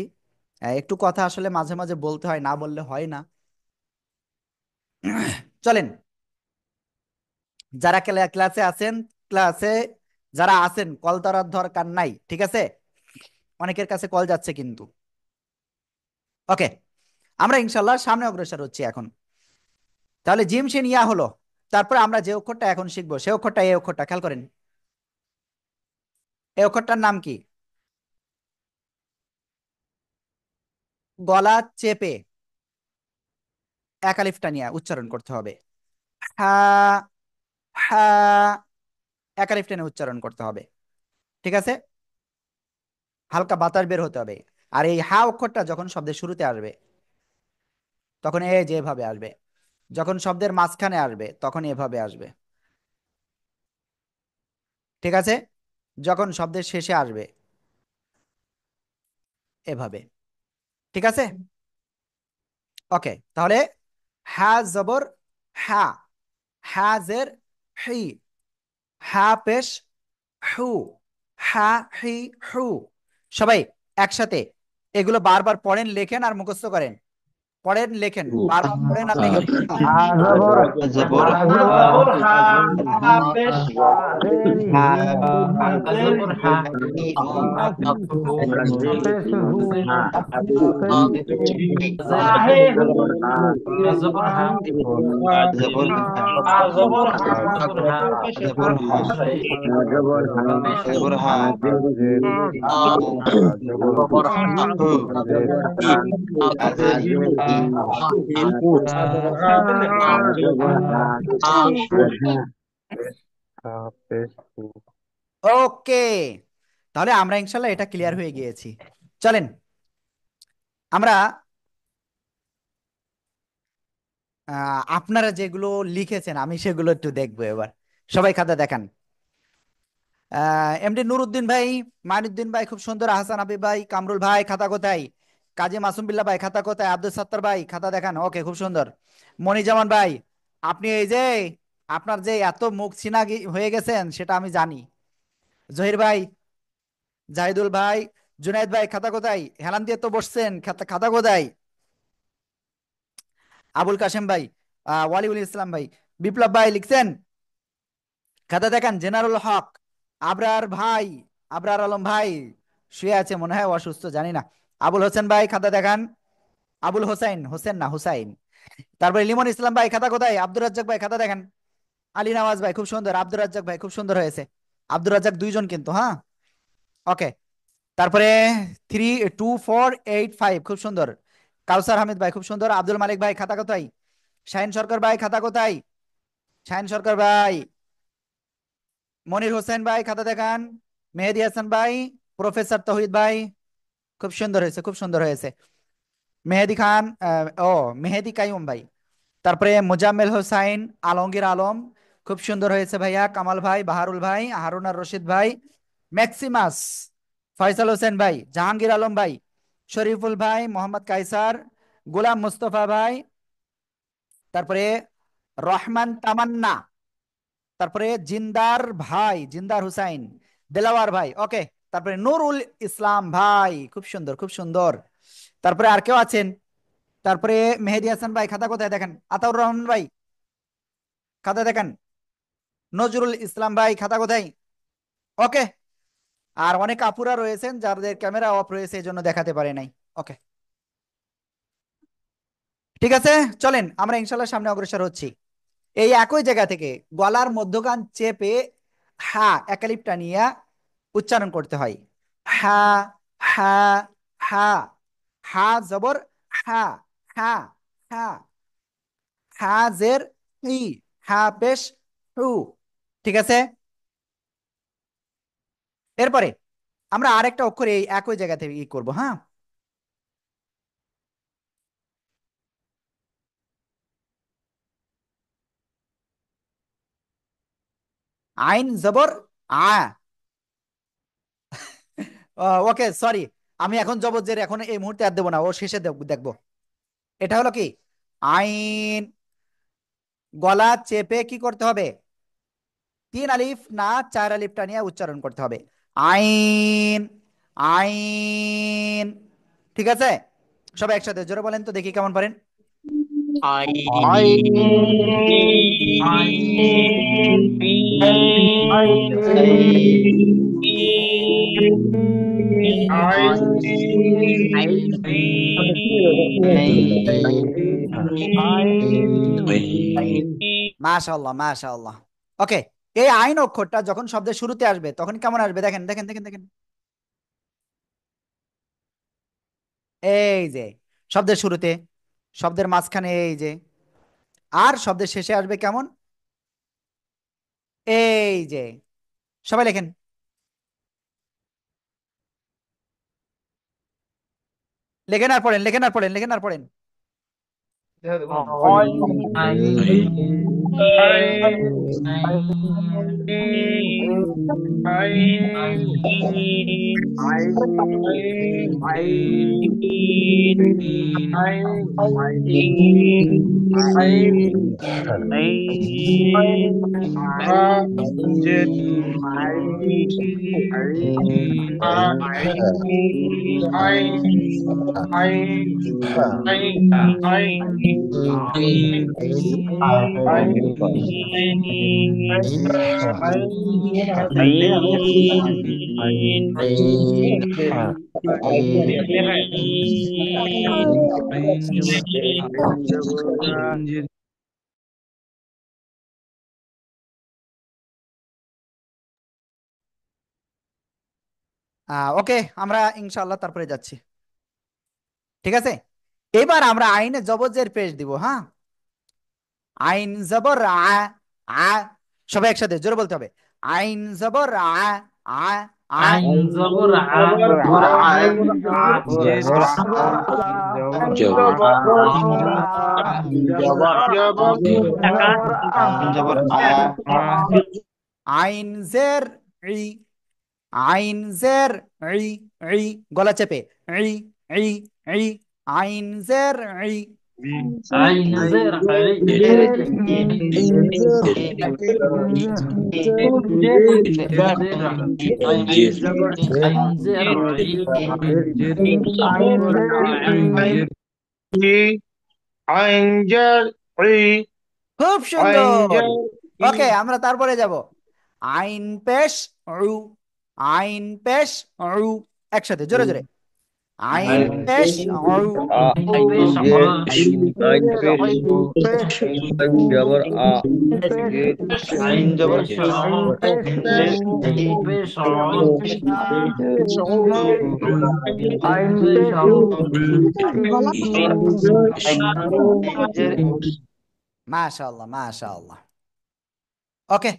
একটু কথা আসলে মাঝে মাঝে বলতে হয়, না বললে হয় না। চলেন, যারা ক্লাসে আছেন, ক্লাসে যারা আছেন কল ধরার দরকার নাই, ঠিক আছে? অনেকের কাছে কল যাচ্ছে কিন্তু। ওকে, আমরা ইনশাল্লাহ সামনে অগ্রসর হচ্ছি এখন। তাহলে জিম শিন ইয়া হলো। তারপরে আমরা যে অক্ষরটা এখন শিখবো সে অক্ষরটা এই অক্ষরটা, খেয়াল করেন এই অক্ষরটার নাম কি? গলা চেপে এক আলিফটা নিয়ে উচ্চারণ করতে হবে। হা, হা, এক আলিফটা নিয়ে উচ্চারণ করতে হবে। ঠিক আছে, হালকা বাতাস বের হতে হবে। আর এই হা অক্ষরটা যখন শব্দের শুরুতে আসবে তখন যেভাবে আসবে, যখন শব্দের মাঝখানে আসবে তখন এভাবে আসবে। ঠিক আছে, যখন শব্দের শেষে আসবে এভাবে। ঠিক আছে, ওকে। তাহলে হা জবর হা, হা জের হি, হা পেশ হু, হা হি হু। সবাই একসাথে এগুলো বারবার পড়েন, লেখেন আর মুখস্থ করেন। পড়েন লেখেন, বারবার পড়েন আর লেখেন। হা জবর জবর হা জবর হা, হা পেশ হা, হা জের জবর হি, হা, হা পেশ হু, জের হা হে হু, জবর হা, জবর হা, হা জবর হা, জবর হা, হা পেশ হা, জবর হা, পেশ জবর হা, জবর হা, হু, হাজের ই, ওকে, তাহলে আমরা ইনশাল্লাহ এটা ক্লিয়ার হয়ে গিয়েছি। চলেন আমরা আপনারা যেগুলো লিখেছেন আমি সেগুলো একটু দেখবো এবার। সবাই খাতা দেখান। এমডি নুরুদ্দিন ভাই, মাইনুদ্দিন ভাই খুব সুন্দর, হাসান হাবিব ভাই, কামরুল ভাই খাতা কোথায়, কাজী মাসুম বিল্লাহ ভাই খাতা কোথায়, আব্দুল সাত্তার ভাই খাতা দেখান। ওকে, খুব সুন্দর। মনিজামান ভাই, আপনি এই যে আপনার যে এত মুখ চিনা হয়ে গেছেন সেটা আমি জানি। জহির ভাই, জাহিদুল ভাই, জুনাইদ ভাই খাতা কোথায়, হেলান দিয়ে তো বসছেন, খাতা খাতা কোথায়? আবুল কাশেম ভাই, ওয়ালিউল ইসলাম ভাই, বিপ্লব ভাই লিখছেন, খাতা দেখান। জেনারুল হক, আবরার ভাই, আবরার আলম ভাই শুয়ে আছে মনে হয়, অসুস্থ জানি না। আবুল হোসেন ভাই খাতা দেখান। আবুল হোসেন, হোসেন না হুসাইন। তারপরে লিমন ইসলাম ভাই খাতা কোথায়? আব্দুর রাজ্জাক ভাই খাতা দেখেন। আলী নওয়াজ ভাই খুব সুন্দর, আব্দুর রাজ্জাক ভাই খুব সুন্দর হয়েছে। আব্দুর রাজ্জাক দুইজন কিন্তু, হ্যাঁ, ওকে। তারপরে 3, 2, 4, 8, 5 খুব সুন্দর। কাউসার হামিদ ভাই খুব সুন্দর। আব্দুল মালিক ভাই খাতা কোথায়? শাহিন সরকার ভাই খাতা কোথায়? শাহিন সরকার ভাই। মনির হোসেন ভাই খাতা দেখান। মেহেদি হাসান ভাই, প্রফেসর তৌহিদ ভাই খুব সুন্দর হয়েছে, খুব সুন্দর হয়েছে। মেহেদি খান, মেহেদি কাইম ভাই। তারপরে মোজাম্মেল হোসাইন, আলমগীর আলম খুব সুন্দর হয়েছে ভাইয়া। কামাল ভাই, বাহারুল ভাই, হারুন আর রশিদ ভাই, ম্যাক্সিমাস, ফয়সাল হোসেন ভাই, জাহাঙ্গীর আলম ভাই, শরীফুল ভাই, মোহাম্মদ কাইসার, গোলাম মুস্তফা ভাই, তারপরে রহমান তামান্না, তারপরে জিন্দার ভাই, জিন্দার হুসাইন, দেলাওয়ার ভাই, ওকে। তারপরে নুরুল ইসলাম ভাই খুব সুন্দর, খুব সুন্দর। তারপরে আর কেউ আছেন? তারপরে মেহেদি হাসান ভাই খাতা কোথায় দেখেন? আতাউর রহমান ভাই খাতা দেখেন। নজরুল ইসলাম ভাই খাতা কোথায়? ওকে। আর অনেক আপুরা রয়েছেন যাদের ক্যামেরা অফ রয়েছে এই জন্য দেখাতে পারে নাই। ওকে, ঠিক আছে, চলেন আমরা ইনশাল্লাহ সামনে অগ্রসর হচ্ছি। এই একই জায়গা থেকে গলার মধ্যখান চেপে হা একালিপটা নিয়ে উচ্চারণ করতে হয়। হা, হা, হা, হা জবর হা, হা, হা, হা জের ই, হা পেশ হু। ঠিক আছে, এরপরে আমরা আরেকটা অক্ষর এই একই জায়গা থেকে ই করবো, হ্যাঁ। আইন জবর আ, ওকে সরি, আমি এখন জবর জের এখন এই মুহূর্তে আর দেবো না, ও শেষে দেখবো। এটা হলো কি? আইন। গলা চেপে কি করতে হবে? 3 আলিফ না 4 আলিফটা নিয়ে উচ্চারণ করতে হবে। আইন, আইন। ঠিক আছে, সবাই একসাথে জোরে বলেন তো দেখি কেমন পারেন। আই, মাশাআল্লাহ মাশাআল্লাহ। ওকে, এই আইন অক্ষরটা যখন শব্দের শুরুতে আসবে তখন কেমন আসবে? দেখেন দেখেন দেখেন দেখেন, এই যে শব্দের শুরুতে, শব্দের মাঝখানে, এই যে, আর শব্দের শেষে আসবে কেমন? এই যে, সবাই লেখেন, লেখেন আর পড়েন, লেখেন আর পড়েন, লেখেন আর পড়েন। ওকে, আমরা ইনশাআল্লাহ তারপরে যাচ্ছি, ঠিক আছে? এবার আমরা আইনে জবজের পেশ দিব, হ্যাঁ? আইন জবর আ, আ, সবাই একসাথে জোরে বলতে হবে। আইন জবর আ, আ, আ। আইন জবর আ, আইন জের ই, আইন জের ই, ই, গলা চেপে, ই, ই, ই, আইন জের ই। আইন জের আই, আইন জের আই, খুব সুন্দর। ওকে, আমরা তারপরে যাব। আইন পেশ রু, আইন পেশ রু, একসাথে জোরে জোরে। আইন পেশ রু। পেশ আইন জবর আ, পেশ মাশাআল্লাহ মাশাআল্লাহ। ওকে,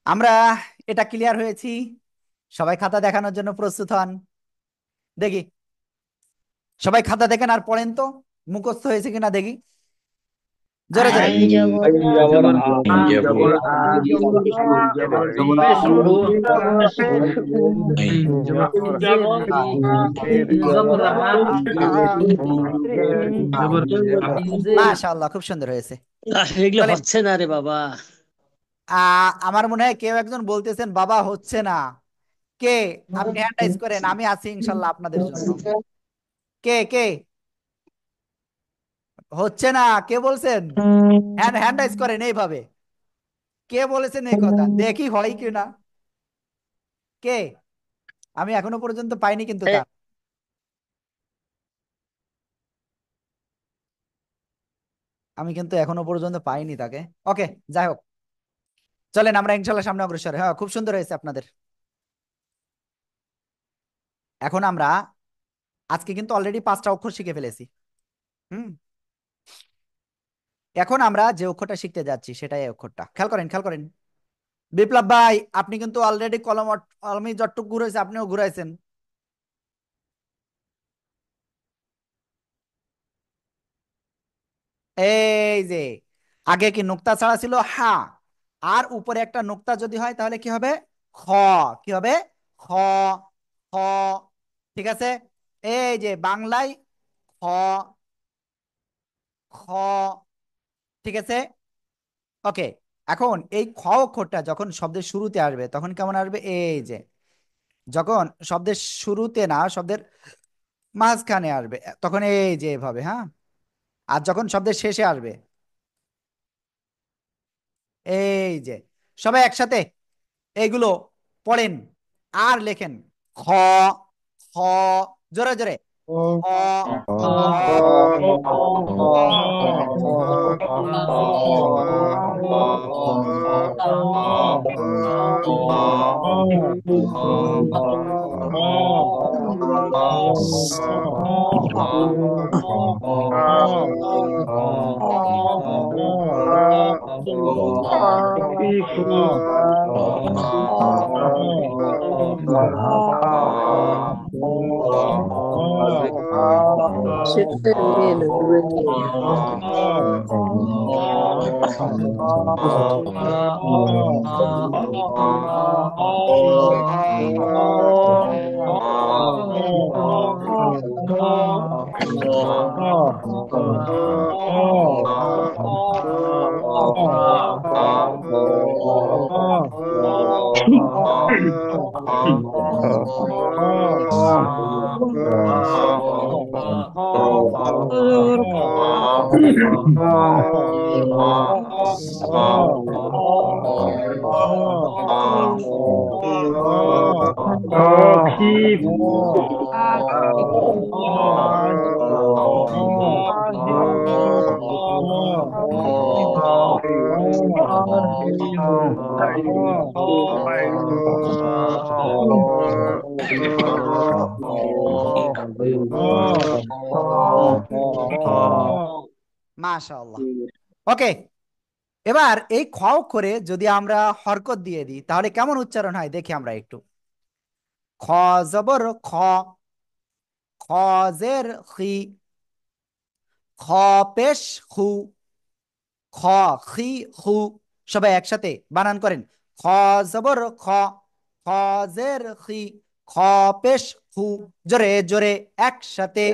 আমরা এটা ক্লিয়ার হয়েছি। সবাই খাতা দেখানোর জন্য প্রস্তুত হন, দেখি সবাই খাতা দেখেন আর পড়েন তো, মুখস্থ হয়েছে কিনা দেখি, জোরে জোরে। আইন জবর পেশ জবর আ, মাশাআল্লাহ, খুব সুন্দর হয়েছে। এগুলো চলেন, হচ্ছে না রে বাবা। আমার মনে হয় কেউ একজন বলতেছেন বাবা হচ্ছে না। কে? আপনি হ্যান্ড রাইজ করেন, আমি আছি ইনশাল্লাহ আপনাদের জন্য। কে কে হচ্ছে না, কে বলছেন? হ্যান্ড হ্যান্ড রাইজ করেন এইভাবে। কে বলেছেন এই কথা, দেখি হয় কিনা। কে? আমি এখনো পর্যন্ত পাইনি কিন্তু তা, আমি কিন্তু এখনো পর্যন্ত পাইনি তাকে। ওকে, যাই হোক, চলেন আমরা ইনশাল্লাহ সামনে অগ্রসর। হ্যাঁ, খুব সুন্দর হয়েছে আপনাদের। এখন আমরা আজকে কিন্তু অলরেডি 5টা অক্ষর শিখে ফেলেছি। হুম, এখন আমরা যে অক্ষরটা শিখতে যাচ্ছি সেটাই এই অক্ষরটা। খেয়াল করেন খেয়াল করেন। বিপ্লব ভাই, আপনি কিন্তু অলরেডি কলম, কলমি যতটুকু ঘুরাইছে আপনিও ঘুরাইছেন। এই যে, আগে কি নুক্তা ছাড়া ছিল হা, আর উপরে একটা নুক্তা যদি হয় তাহলে কি হবে? খ। কি হবে? খ, খ, ঠিক আছে। এই যে বাংলায় খ, খ, ঠিক আছে। ওকে, এখন এই খ অক্ষরটা যখন শব্দের শুরুতে আসবে তখন কেমন আসবে? এই যে, যখন শব্দের শুরুতে না, শব্দের মাঝখানে আসবে তখন এই যে এভাবে, হ্যাঁ। আর যখন শব্দের শেষে আসবে এই যে, সবাই একসাথে এইগুলো পড়েন। আর লেখেন খ, খ, জোরে জোরে খ, খ, মাশাআল্লাহ। ওকে, এবার এই খ অক্ষরে যদি আমরা হরকত দিয়ে দিই তাহলে কেমন উচ্চারণ হয় দেখি আমরা একটু। খ জবর খ, খ জের খি, খ পেশ খু, খ খি খু। সবাই একসাথে বানান করেন। খ জবর খ, খ জের খি, খ পেশ খু। জোরে জোরে একসাথে।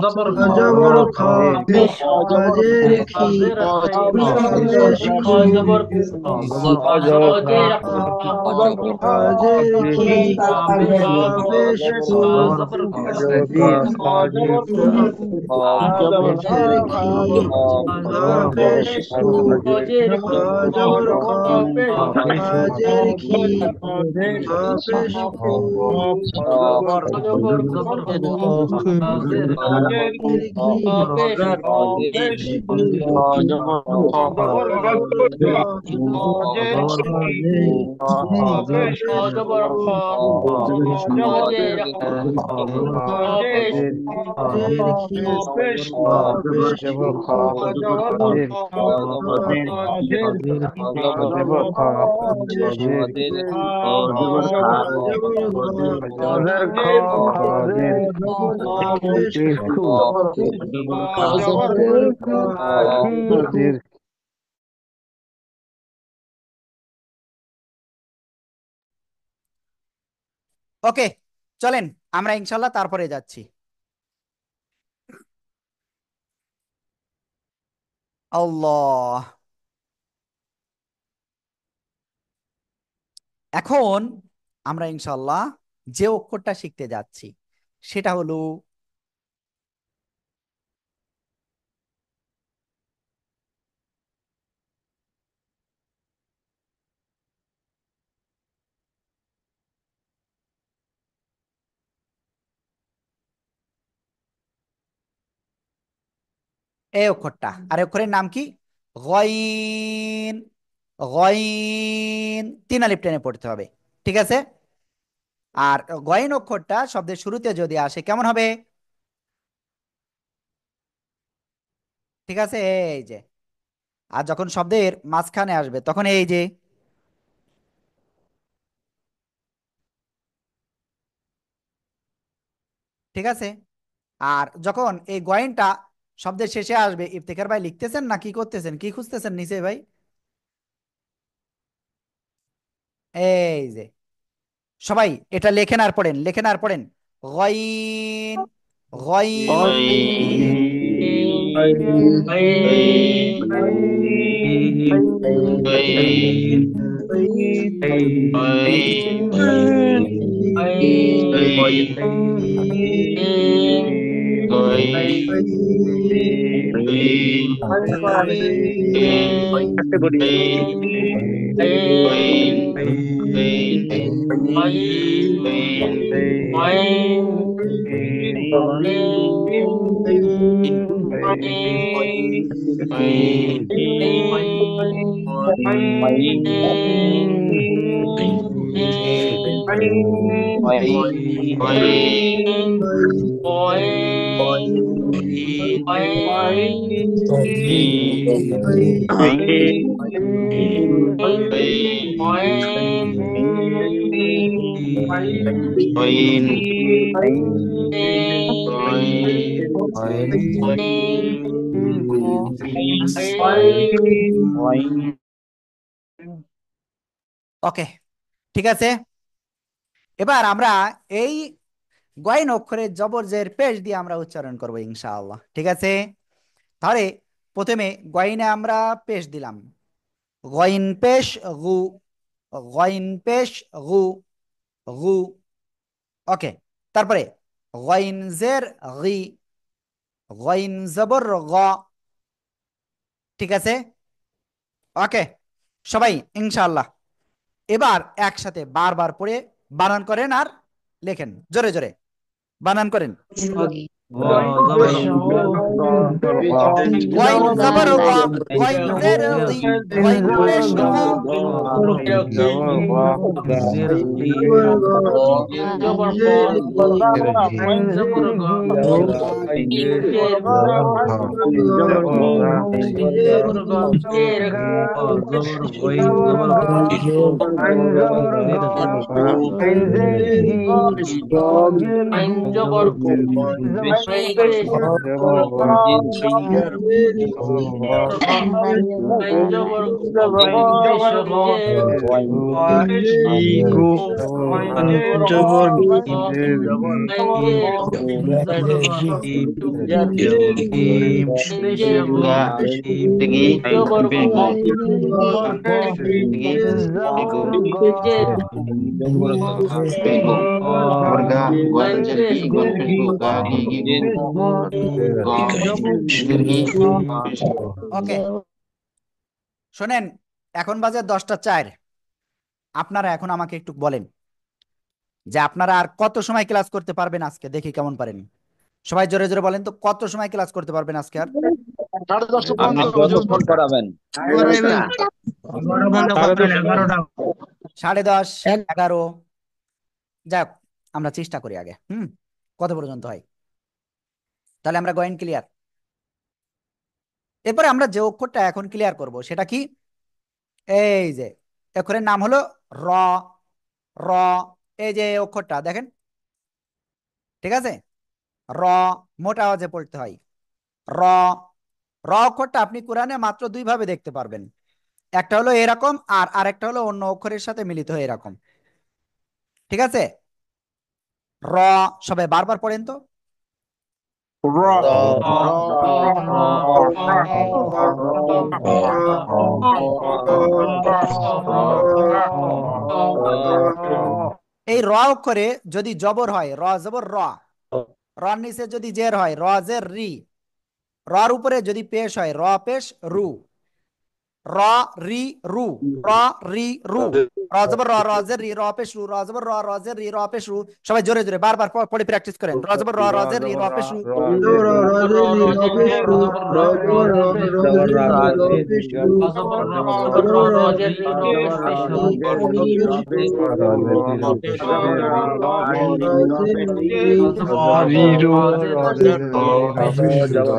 জবর খ, জবর খ, পেশ খজের খি, জের পেশ খ খু, জবর খজের খজের খি, পেশ খু, জবর খজের খি, পেশ খু, জবর খ, খজের খি, পেশ খু, জবর খজের খি, পেশ পেশ খু, জবর খ খজের পেশ খজের খি, পেশ খু, ওকে, চলেন আমরা ইনশাল্লাহ তারপরে যাচ্ছি। আল্লাহ। এখন আমরা ইনশাল্লাহ যে অক্ষরটা শিখতে যাচ্ছি সেটা হলো এই অক্ষরটা। আর এই অক্ষরের নাম কি? গইন। গইন, তিন আলিফ টেনে পড়তে হবে, ঠিক আছে? আর গইন অক্ষরটা শব্দের শুরুতে যদি আসে কেমন হবে? ঠিক আছে, এই যে। আর যখন শব্দের মাঝখানে আসবে তখন এই যে। ঠিক আছে। আর যখন এই গয়েনটা শব্দের শেষে আসবে, ইফতেখার ভাই লিখতেছেন না কি করতেছেন, কি খুঁজতেছেন নিচে ভাই? এই যে, সবাই এটা লেখেন আর পড়েন, লেখেন আর পড়েন। গইন, গইন। ওকে, ঠিক আছে। এবার আমরা এই গয়েন অক্ষরের জবর জের পেশ দিয়ে আমরা উচ্চারণ করব ইনশাআল্লাহ, ঠিক আছে। তাহলে প্রথমে গয়নে আমরা পেশ দিলাম, গইন পেশ গু, গইন পেশ গু, গু। ওকে, তারপরে গইন জের গি, গইন জবর গ, ঠিক আছে। ওকে সবাই ইনশাআল্লাহ এবার একসাথে বারবার পড়ে বানান করেন আর লেখেন, জোরে জোরে বানান করেন। গইন জবর গ, গইন জের গি, গইন পেশ গু, ওকে শোনেন, এখন বাজে 10টা 4। আপনারা এখন আমাকে একটু বলেন যে আপনারা আর কত সময় ক্লাস করতে পারবেন আজকে, দেখি কেমন পারেন। সবাই জোরে জোরে বলেন তো, কত সময় ক্লাস করতে পারবেন আজকে আর? 10:30, 11। যাক, আমরা চেষ্টা করি আগে, কত পর্যন্ত হয়। তাহলে আমরা গয়েন ক্লিয়ার। এরপরে আমরা যে অক্ষরটা এখন ক্লিয়ার করব সেটা কি, এই যে অক্ষরের নাম হলো র। র, এই যে অক্ষরটা দেখেন, ঠিক আছে। র মোটা আওয়াজে পড়তে হয়। র, র অক্ষরটা আপনি কোরআনে মাত্র 2 ভাবে দেখতে পারবেন, একটা হলো এরকম আর আরেকটা হলো অন্য অক্ষরের সাথে মিলিত হয়ে এরকম, ঠিক আছে। র, সবাই বারবার পড়েন তো। এই র অক্ষরে যদি জবর হয়, র জবর র, রর নিচে যদি জের হয়, র জের রি, রর উপরে যদি পেশ হয়, র পেশ রু, র রি রু, র রি রু, র জবর র, র জের রি, র পেশ রু, র জবর র, র জের রি, র পেশ রু। সবাই জোরে জোরে বারবার পড়ে প্র্যাকটিস করেন, র জবর র, র জের রি, র পেশ রু।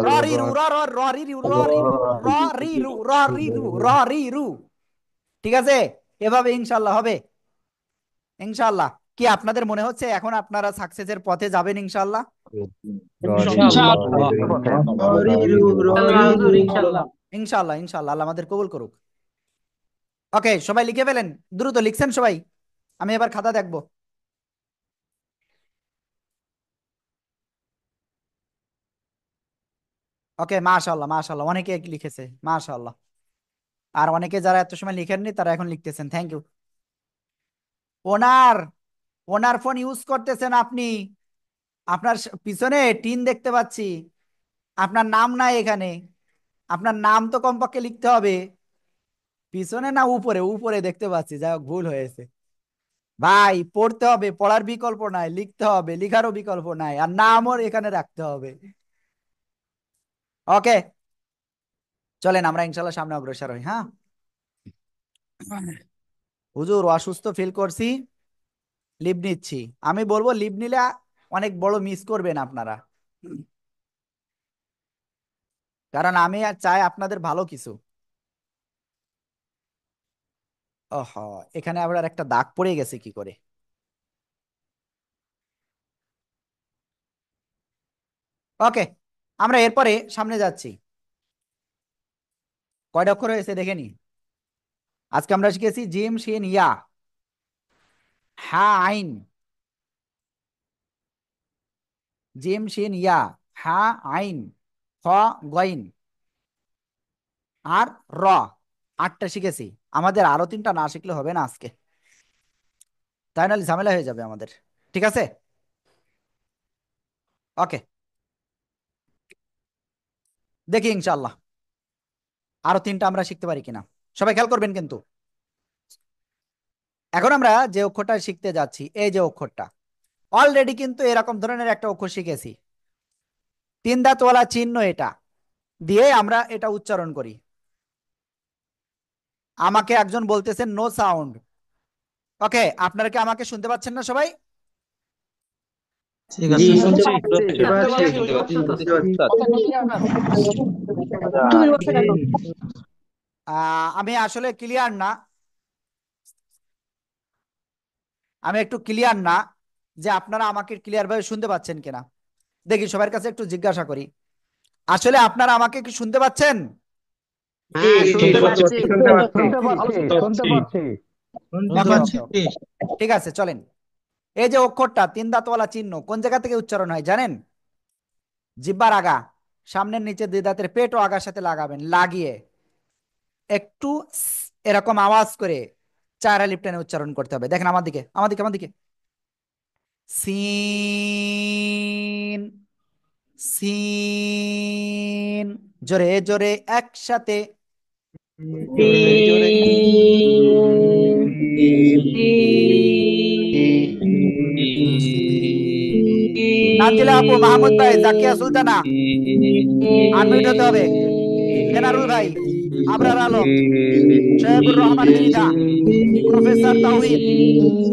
র রি রু, র র র রি রু, র রি রু, র রি রু, র রি রু, র রি রু, ঠিক আছে। এভাবে ইনশাল্লাহ হবে, ইনশাল্লাহ। কি আপনাদের মনে হচ্ছে এখন আপনারা সাকসেসের পথে যাবেন ইনশাল্লাহ? ইনশাল্লাহ ইনশাল্লাহ, আল্লাহ আমাদের কবুল করুক। ওকে সবাই লিখে ফেলেন, দ্রুত লিখছেন সবাই? আমি এবার খাতা দেখবো। ওকে মাশাআল্লাহ মাশাআল্লাহ, অনেকে লিখেছে মাশাআল্লাহ। আর অনেকে যারা এত সময় লিখেননি তারা এখন লিখতেছেন, থ্যাংক ইউ। ওনার ওনার ফোন ইউজ করতেছেন আপনি, আপনার পিছনে টিন দেখতে পাচ্ছি, আপনার নাম নাই এখানে, আপনার নাম তো কমপক্ষে লিখতে হবে। পিছনে না উপরে? উপরে দেখতে পাচ্ছি, যাই হোক ভুল হয়েছে। ভাই পড়তে হবে, পড়ার বিকল্প নাই, লিখতে হবে, লিখারও বিকল্প নাই, আর নামও এখানে রাখতে হবে। ওকে, চলেন আমরা ইনশাল্লাহ সামনে অগ্রসর হই। হ্যাঁ হুজুর অসুস্থ ফিল করছি, লিভ নিচ্ছি। আমি বলবো লিভ নিলে অনেক বড় মিস করবেন আপনারা, কারণ আমি আর চাই আপনাদের ভালো কিছু। ওহ, এখানে আবার একটা দাগ পড়ে গেছে কি করে। ওকে, আমরা এরপরে সামনে যাচ্ছি। কয়টা অক্ষর হয়েছে দেখে নি। আজকে আমরা শিখেছি জিম শিন ইয়া, হা আইন, জিম শিন ইয়া, হা আইন, খ গইন, আর র। আটটা শিখেছি। আমাদের আরো তিনটা না শিখলে হবে না আজকে, তাই নাহলে ঝামেলা হয়ে যাবে আমাদের। ঠিক আছে, ওকে, দেখি ইনশাল্লাহ আরো তিনটা আমরা শিখতে পারি কিনা। সবাই খেয়াল করবেন কিন্তু। এখন আমরা যে অক্ষরটা শিখতে যাচ্ছি, এই যে অক্ষরটা, অলরেডি কিন্তু এরকম ধরনের একটা অক্ষর শিখেছি। তিন দাঁতওয়ালা চিহ্ন, এটা দিয়ে আমরা এটা উচ্চারণ করি। আমাকে একজন বলতেছেন নো সাউন্ড। ওকে, আপনারা কি আমাকে শুনতে পাচ্ছেন না সবাই? ঠিক জি, আছে। শুনতে শুনতে পাচ্ছি। পাচ্ছি, শুনতে পাচ্ছি। আমি আসলে ক্লিয়ার না, আমি একটু ক্লিয়ার না যে আপনারা আমাকে ক্লিয়ার ভাবে শুনতে পাচ্ছেন কিনা। দেখি সবার কাছে একটু জিজ্ঞাসা করি, আসলে আপনারা আমাকে কি শুনতে পাচ্ছেন? জি, হ্যাঁ, জি, শুনতে শুনতে পাচ্ছি। শুনতে পাচ্ছি, শুনতে পাচ্ছি। পাচ্ছি। শুনতে ওকে পাচ্ছি। ওকে ওকে, ঠিক আছে চলেন। এই যে অক্ষরটা তিন দাঁতওয়ালা চিহ্ন কোন জায়গা থেকে উচ্চারণ হয় জানেন? জিহ্বার আগা, সামনের নিচে দুই দাঁতের পেট ও আগার সাথে লাগাবেন, লাগিয়ে একটু এরকম আওয়াজ করে চার আলিফ টেনে উচ্চারণ করতে হবে। দেখেন আমার দিকে, আমার দিকে, আমার দিকে। সিন, সিন, জোরে জোরে একসাথে। জোরে জোরে নাজিলা আপু, মাহমুদ ভাই, জাকিয়া সুলতানা, আনমিউট হতে হবে। এনারুল ভাই, আবরার আলম, শোয়েবুর রহমান মৃধা, প্রফেসর তাওহিদ,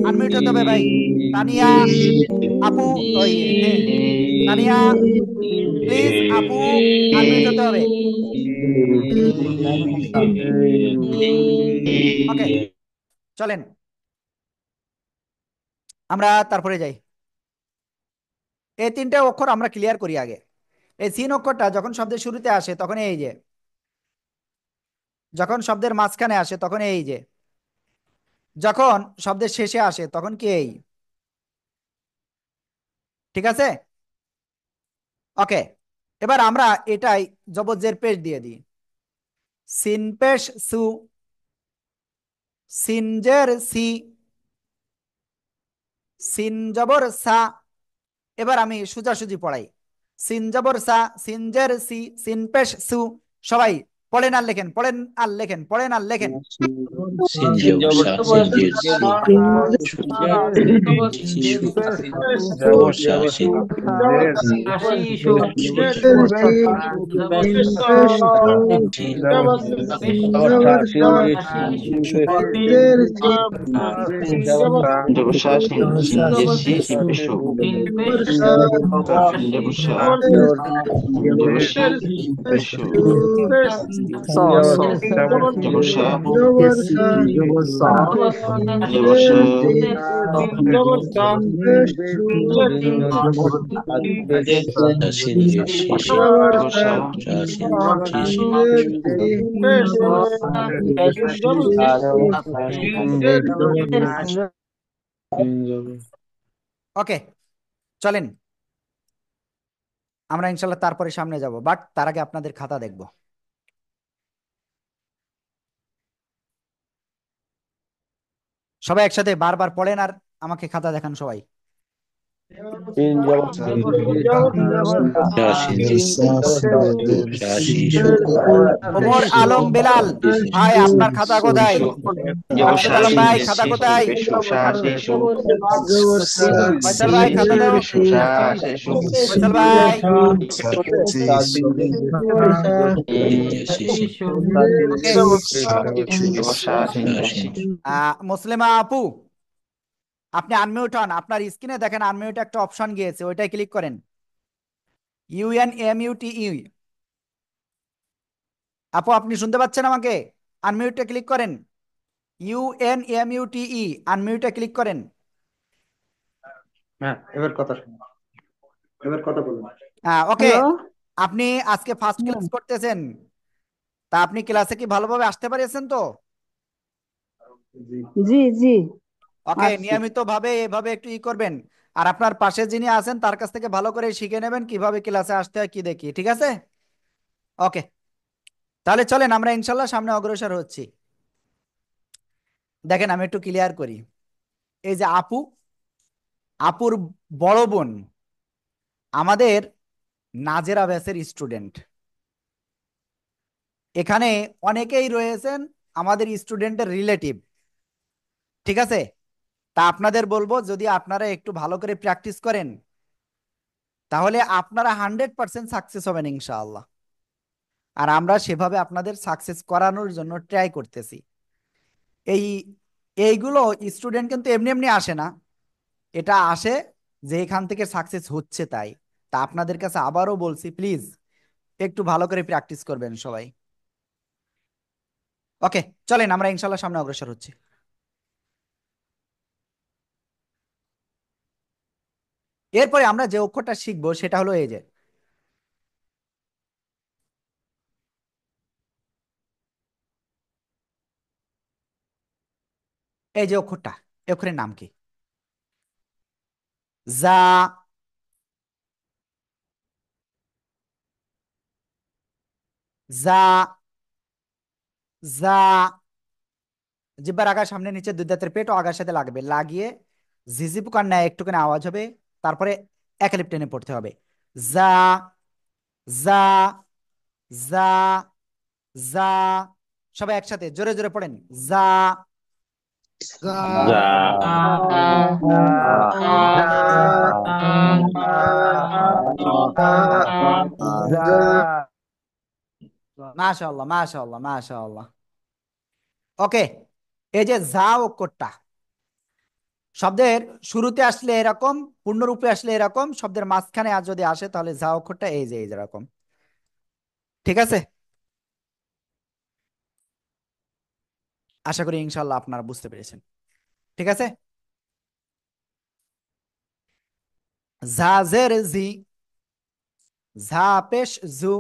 আনমিউট হতে হবে ভাই। তানিয়া আপু, ওই, হ্যাঁ, তানিয়া প্লিজ আপু, আনমিউট হতে হবে। ওকে, চলেন আমরা তারপরে যাই। এই তিনটে অক্ষর আমরা ক্লিয়ার করি আগে। এই সিন অক্ষরটা যখন শব্দের শুরুতে আসে তখন এই যে, যখন শব্দের মাঝখানে আসে তখন এই যে, যখন শব্দের শেষে আসে তখন কি এই। ঠিক আছে, ওকে। এবার আমরা এটাই জবর পেশ দিয়ে দিই। সিন পেশ সু, সিনজের সি, সিন জবর সা। এবার আমি সোজাসুজি পড়াই। সিন জবর সা, সিনজের সি, সিন পেশ সু। সবাই পড়েন আর লেখেন, পড়েন আর লেখেন, পড়েন আর লেখেন। সিন জবর সা, সিন জের সু, জবর সা, সিন জবর সা, সিন জের সি, সিন পেশু, সিন জবর সা, সিন জবর সি, পেশু, জবর সা, জবর সা, সিন জের সি, সিন জবর সা, সিন সি, সিন ওকে, চলেন আমরা ইনশাল্লাহ তারপরে সামনে যাব, বাট তার আগে আপনাদের খাতা দেখব। সবাই একসাথে বারবার পড়েন আর আমাকে খাতা দেখান সবাই। সিন জবর ওমর আলম বেলাল ভাই, আপনার খাতা কোথায়? জবর মাসুদ শা আলম শিন ভাই, পেশ খাতা শেষ কোথায়? পেশু শা শেষু ফয়সাল ভাই, খাতা দাও। পেশু শা শেষু ফয়সাল ভাই, ওকে। জবর শা শিন পেশি মুসলিমা আপু, আপনি আনমিউট হন। আপনার স্ক্রিনে দেখেন আনমিউট একটা অপশন গিয়েছে, ওইটাই ক্লিক করেন। UNMUTE। আপু আপনি শুনতে পাচ্ছেন আমাকে? আনমিউটে ক্লিক করেন। UNMUTE, আনমিউটে ক্লিক করেন। হ্যাঁ, এবার কথা বলুন। ওকে। আপনি আজকে ফার্স্ট ক্লাস করতেছেন, তা আপনি ক্লাসে কি ভালোভাবে আসতে পারিয়েছেন তো? জি জি ওকে, আসছি। নিয়মিত ভাবে এভাবে একটু করবেন। আর আপনার পাশে যিনি আছেন তার কাছ থেকে ভালো করে শিখে নেবেন কিভাবে ক্লাসে আসতে হয় কি দেখি, ঠিক আছে? ওকে, তাহলে চলেন আমরা ইনশাল্লাহ সামনে অগ্রসর হচ্ছি। দেখেন আমি একটু ক্লিয়ার করি। এই যে আপু, আপুর বড় বোন আমাদের নাজেরা ব্যাচের স্টুডেন্ট। এখানে অনেকেই রয়েছেন আমাদের স্টুডেন্টের রিলেটিভ, ঠিক আছে? তা আপনাদের বলবো, যদি আপনারা একটু ভালো করে প্র্যাকটিস করেন তাহলে আপনারা 100% সাকসেস হবেন ইনশাআল্লাহ। আর আমরা সেভাবে আপনাদের সাকসেস করানোর জন্য ট্রাই করতেছি। এই এইগুলো স্টুডেন্ট কিন্তু এমনি এমনি আসে না, এটা আসে যে এখান থেকে সাকসেস হচ্ছে তাই। তা আপনাদের কাছে আবারও বলছি, প্লিজ একটু ভালো করে প্র্যাকটিস করবেন সবাই। ওকে, চলেন আমরা ইনশাল্লাহ সামনে অগ্রসর হচ্ছি। এরপরে আমরা যে অক্ষরটা শিখবো সেটা হলো এই যে, এই যে অক্ষরটা, এই অক্ষরের নাম কি? জা। জা। জা। জিব্বার আগার সামনে নিচে দুই দাঁতের পেট ও আগার সাথে লাগবে, লাগিয়ে ঝিঝি পোকার ন্যায় একটুখানি আওয়াজ হবে, তারপরে একালিপ টেনে পড়তে হবে। জা। জা। জা। জা। সবাই একসাথে জোরে জোরে পড়েন। জা। মাশাআল্লাহ, মাশাআল্লাহ, মাশাআল্লাহ। ওকে, এই যে জা অক্ষরটা শব্দের শুরুতে আসলে এরকম, পূর্ণরূপে আসলে এরকম, শব্দের মাঝখানে আর যদি আসে তাহলে যা অক্ষরটা এই যে এরকম, ঠিক আছে? আশা করি ইনশাল্লাহ আপনারা বুঝতে পেরেছেন, ঠিক আছে? ঝা জের জি, ঝা পেশ জু,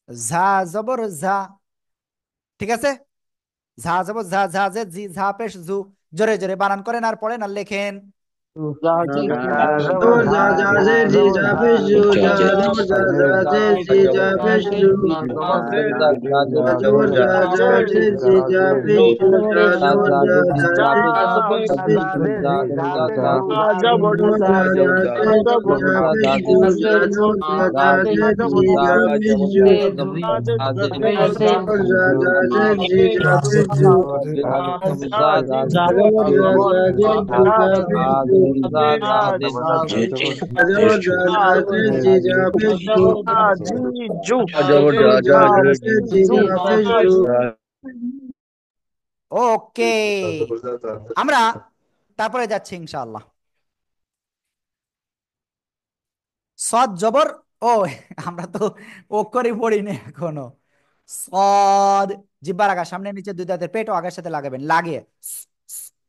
ঝা জবর ঝা, ঠিক আছে? ঝা জবর ঝা, ঝা জের জি, ঝা পেশ জু। জোরে জোরে বানান করেন আর পড়েন আর লেখেন। ওকে, আমরা তারপরে যাচ্ছি ইনশাআল্লাহ। সদ জবর ও, আমরা তো অক্ষরই পড়িনি এখনো। সদ, জিব্বার আগা সামনে নিচে দুই দাঁতের পেট ও আগার সাথে লাগাবেন, লাগিয়ে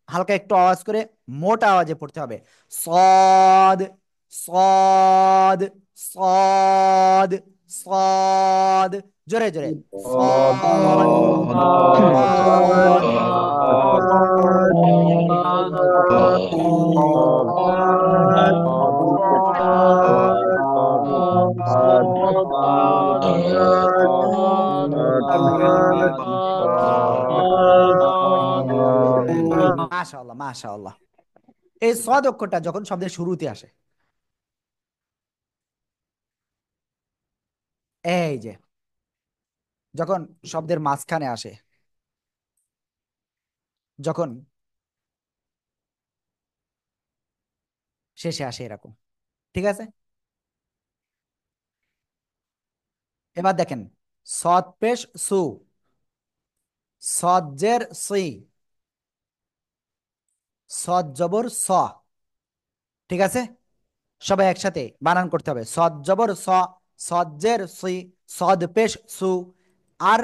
হালকা একটু আওয়াজ করে মোটা আওয়াজে পড়তে হবে। সদ। সদ। সদ। সদ। জোরে জোরে। সদ। সদ। মাশাআল্লাহ, মাশাআল্লাহ। এই সদ অক্ষরটা যখন শব্দের শুরুতে আসে, এই যে যখন শব্দের মাঝখানে আসে, যখন শেষে আসে, এরকম। ঠিক আছে, এবার দেখেন, সদ পেশ সু, সদ জের সি, সদ জবর স। ঠিক আছে, সবাই একসাথে বানান করতে হবে, সদ জবর স, সদ জের সি, সদ পেশ সু। আর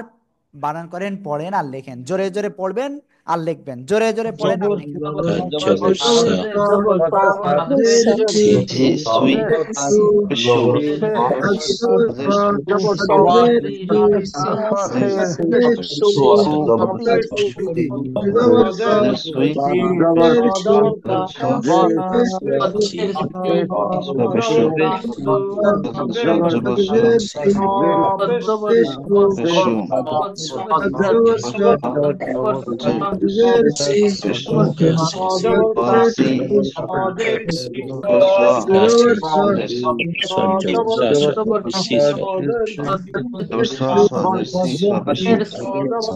বানান করেন, পড়েন আর লেখেন, জোরে জোরে পড়বেন আর লিখবেন, জোরে জোরে পড়েন আর জবর লিখবেন। জবর সা, সি, জি সুই পেশু জবর সুই জি, পেশু জবর পেশু সি, বাসি রা, সি,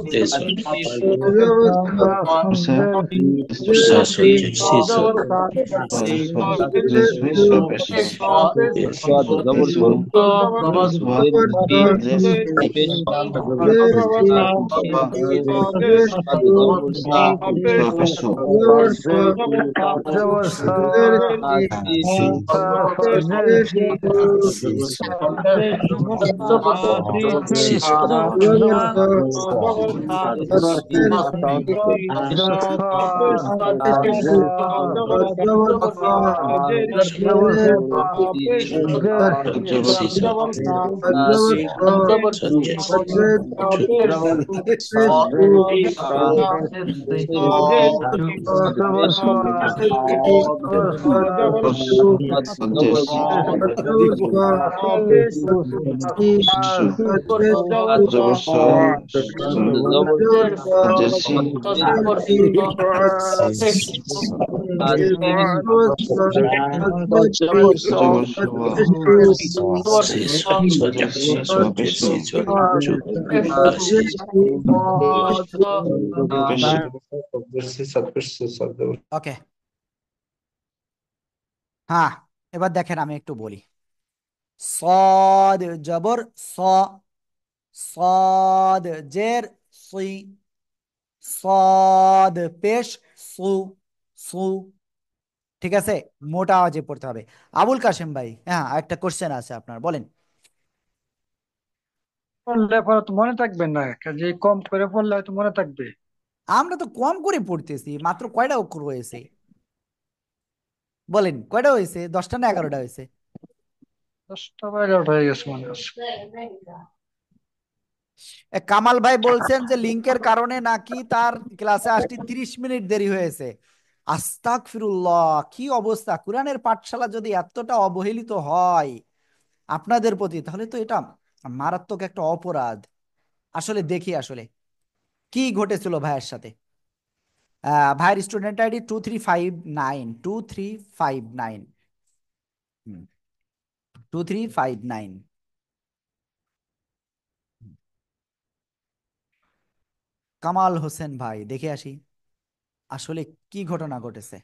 দেশ সদ জবর সা, সি, জবর সি পেশু তে, সদ সা সা, সদ জের সি, সুই পেশু তে, পেশু পেশু সি, জবর সি, সদ জের জেসি সু জবর জেসি জবর সি, সদ জের সি, পেশু জু, রা, সি, ওকে, হ্যাঁ, এবার দেখেন আমি একটু বলি, সদ জবর স, সদ জের সুই, সদ পেশ সু, সু। ঠিক আছে, মোটা আওয়াজে পড়তে হবে। আবুল কাশেম ভাই, হ্যাঁ একটা কোশ্চেন আছে আপনার, বলেন। পড়লে পরে তো মনে থাকবে না, যে কম করে পড়লে হয়তো মনে থাকবে। আমরা তো কম করে পড়তেছি, মাত্র কয়টা অক্ষর হয়েছে বলেন, কয়টা হয়েছে, 10টা না 11টা হয়েছে? 10টা বা 11টা হয়ে গেছে মনে হচ্ছে। কামাল ভাই বলছেন যে লিংকের কারণে নাকি তার ক্লাসে আসতে 30 মিনিট দেরি হয়েছে। আস্তাগফিরুল্লাহ, কি অবস্থা! কোরআনের পাঠশালা যদি এতটা অবহেলিত হয় আপনাদের প্রতি, তাহলে তো এটা মারাত্মক একটা অপরাধ। আসলে দেখি আসলে কি ঘটেছিল ভাইয়ের সাথে। ভাইয়ের স্টুডেন্ট আইডি 2359, 2359, 2359। কামাল হোসেন ভাই, দেখে আসি আসলে কি ঘটনা ঘটেছে।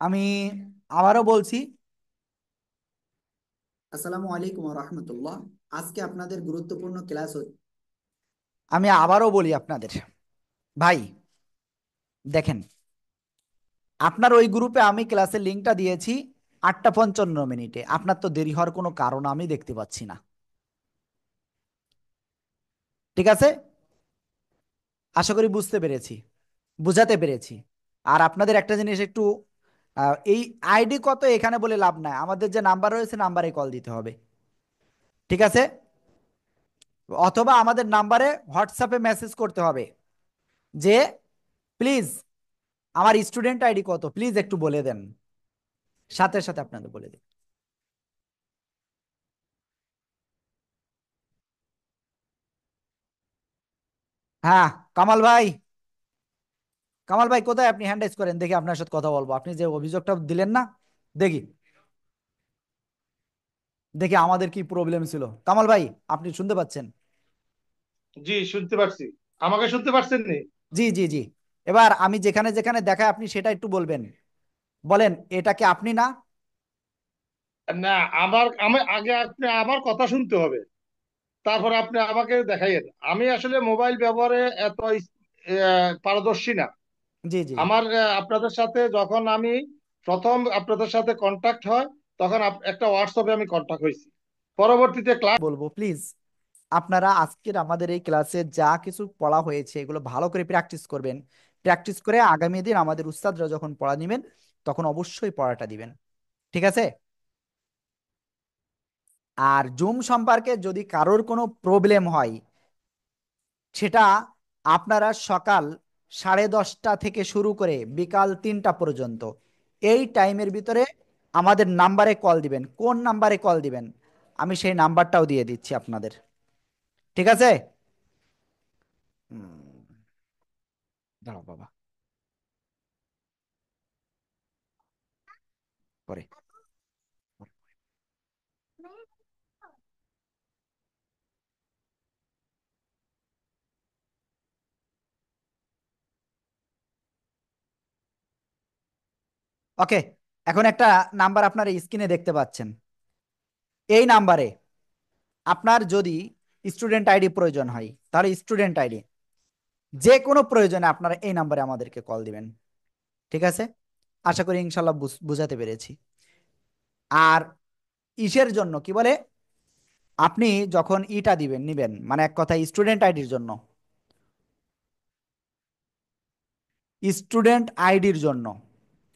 আমি আবারও বলছি, আসসালামু আলাইকুম ওয়া রাহমাতুল্লাহ। আজকে আপনাদের গুরুত্বপূর্ণ ক্লাস। আমি আবারও বলি আপনাদের, ভাই দেখেন, আপনার ওই গ্রুপে আমি ক্লাসের লিঙ্কটা দিয়েছি 8টা 55 মিনিটে, আপনার তো দেরি হওয়ার কোনো কারণ আমি দেখতে পাচ্ছি না। ঠিক আছে, আশা করি বুঝতে পেরেছি, বুঝাতে পেরেছি। আর আপনাদের একটা জিনিস একটু, এই আইডি কত এখানে বলে লাভ নাই, আমাদের যে নাম্বার রয়েছে নাম্বারে কল দিতে হবে। ঠিক আছে, অথবা আমাদের নাম্বারে হোয়াটসঅ্যাপে মেসেজ করতে হবে যে প্লিজ আমার স্টুডেন্ট আইডি কত, প্লিজ একটু বলে দেন, সাথে সাথে আপনাদের বলে দিন। হ্যাঁ, কামাল ভাই, কামাল ভাই কোথায়? আপনি হ্যান্ড রাইজ করেন দেখি, আপনার সাথে কথা বলবো। আপনি যে অভিযোগটা দিলেন না, দেখি দেখি আমাদের কি প্রবলেম ছিল। কামাল ভাই, আপনি শুনতে পাচ্ছেন? জি, শুনতে পারছি। আমাকে শুনতে পারছেন নি? জি জি জি। এবার আমি যেখানে যেখানে দেখায় আপনি সেটা একটু বলবেন। বলেন, এটা কি আপনি না? না, আমি আগে আপনি আমার কথা শুনতে হবে, তারপর আপনি আমাকে দেখাইয়েন। আমি আসলে মোবাইল ব্যবহারে এত পারদর্শী না। জি জি। আমার আপনাদের সাথে যখন আমি প্রথম আপনাদের সাথে কন্টাক্ট হয়, তখন একটা হোয়াটসঅ্যাপে আমি কন্টাক্ট হয়েছি। পরবর্তীতে ক্লাস বলবো প্লিজ, আপনারা আজকের আমাদের এই ক্লাসে যা কিছু পড়া হয়েছে এগুলো ভালো করে প্র্যাকটিস করবেন। প্র্যাকটিস করে আগামী দিন আমাদের উস্তাদরা যখন পড়া দিবেন তখন অবশ্যই পড়াটা দিবেন। ঠিক আছে? আর জুম সম্পর্কে যদি কারোর কোনো প্রবলেম হয়, সেটা আপনারা সকাল 10:30 থেকে শুরু করে বিকাল 3টা পর্যন্ত এই টাইমের ভিতরে আমাদের নাম্বারে কল দিবেন। কোন নাম্বারে কল দিবেন আমি সেই নাম্বারটাও দিয়ে দিচ্ছি আপনাদের। ঠিক আছে? দাঁড়াও বাবা, পরে। ওকে, এখন একটা নাম্বার আপনার স্ক্রিনে দেখতে পাচ্ছেন। এই নাম্বারে আপনার যদি স্টুডেন্ট আইডি প্রয়োজন হয়, তাহলে স্টুডেন্ট আইডি যে কোনো প্রয়োজনে আপনারা এই নাম্বারে আমাদেরকে কল দিবেন। ঠিক আছে? আশা করি ইনশাল্লাহ বুঝাতে পেরেছি। আর ইসের জন্য কি বলে, আপনি যখন ইটা দিবেন নিবেন, মানে এক কথা স্টুডেন্ট আইডির জন্য, স্টুডেন্ট আইডির জন্য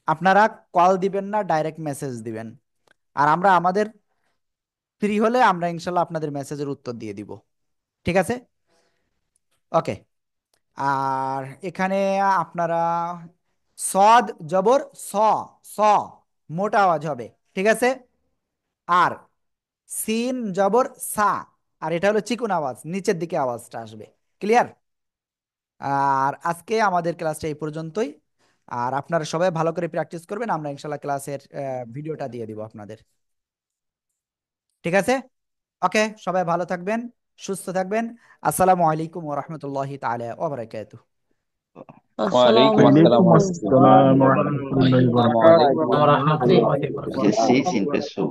আপনারা কল দিবেন না, ডাইরেক্ট মেসেজ দিবেন। আর আমরা আমাদের ফ্রি হলে আমরা ইনশাল্লাহ আপনাদের মেসেজের উত্তর দিয়ে দিব। ঠিক আছে? ওকে। আর এখানে আপনারা সদ জবর স, স মোটা আওয়াজ হবে। ঠিক আছে? আর সিন জবর সা, আর এটা হলো চিকুন আওয়াজ, নিচের দিকে আওয়াজটা আসবে। ক্লিয়ার? আর আজকে আমাদের ক্লাসটা এই পর্যন্তই। আর আপনারা সবাই ভালো করে প্র্যাকটিস করবেন, আমরা ইনশাল্লাহ ক্লাসের ভিডিওটা দিয়ে দিব আপনাদের। ঠিক আছে? ওকে, সবাই ভালো থাকবেন, সুস্থ থাকবেন। আসসালামু আলাইকুম ওয়া রাহমাতুল্লাহি তাআলা ওয়া বারাকাতুহু। আসসালামু ওয়ালাইকুম আসসালাম আলাইকুম। ওয়া ওয়ালাইকুম রাহমাতুল্লাহ। আসসালাম ওয়া রাহমাতুল্লাহি ওয়া আসসালামু বারাকাতুহু। আলাইকুম ওয়া রাহমাতুল্লাহি ওয়া ورحمة الله বারাকাতুহু। وبركاته. Você se impressou.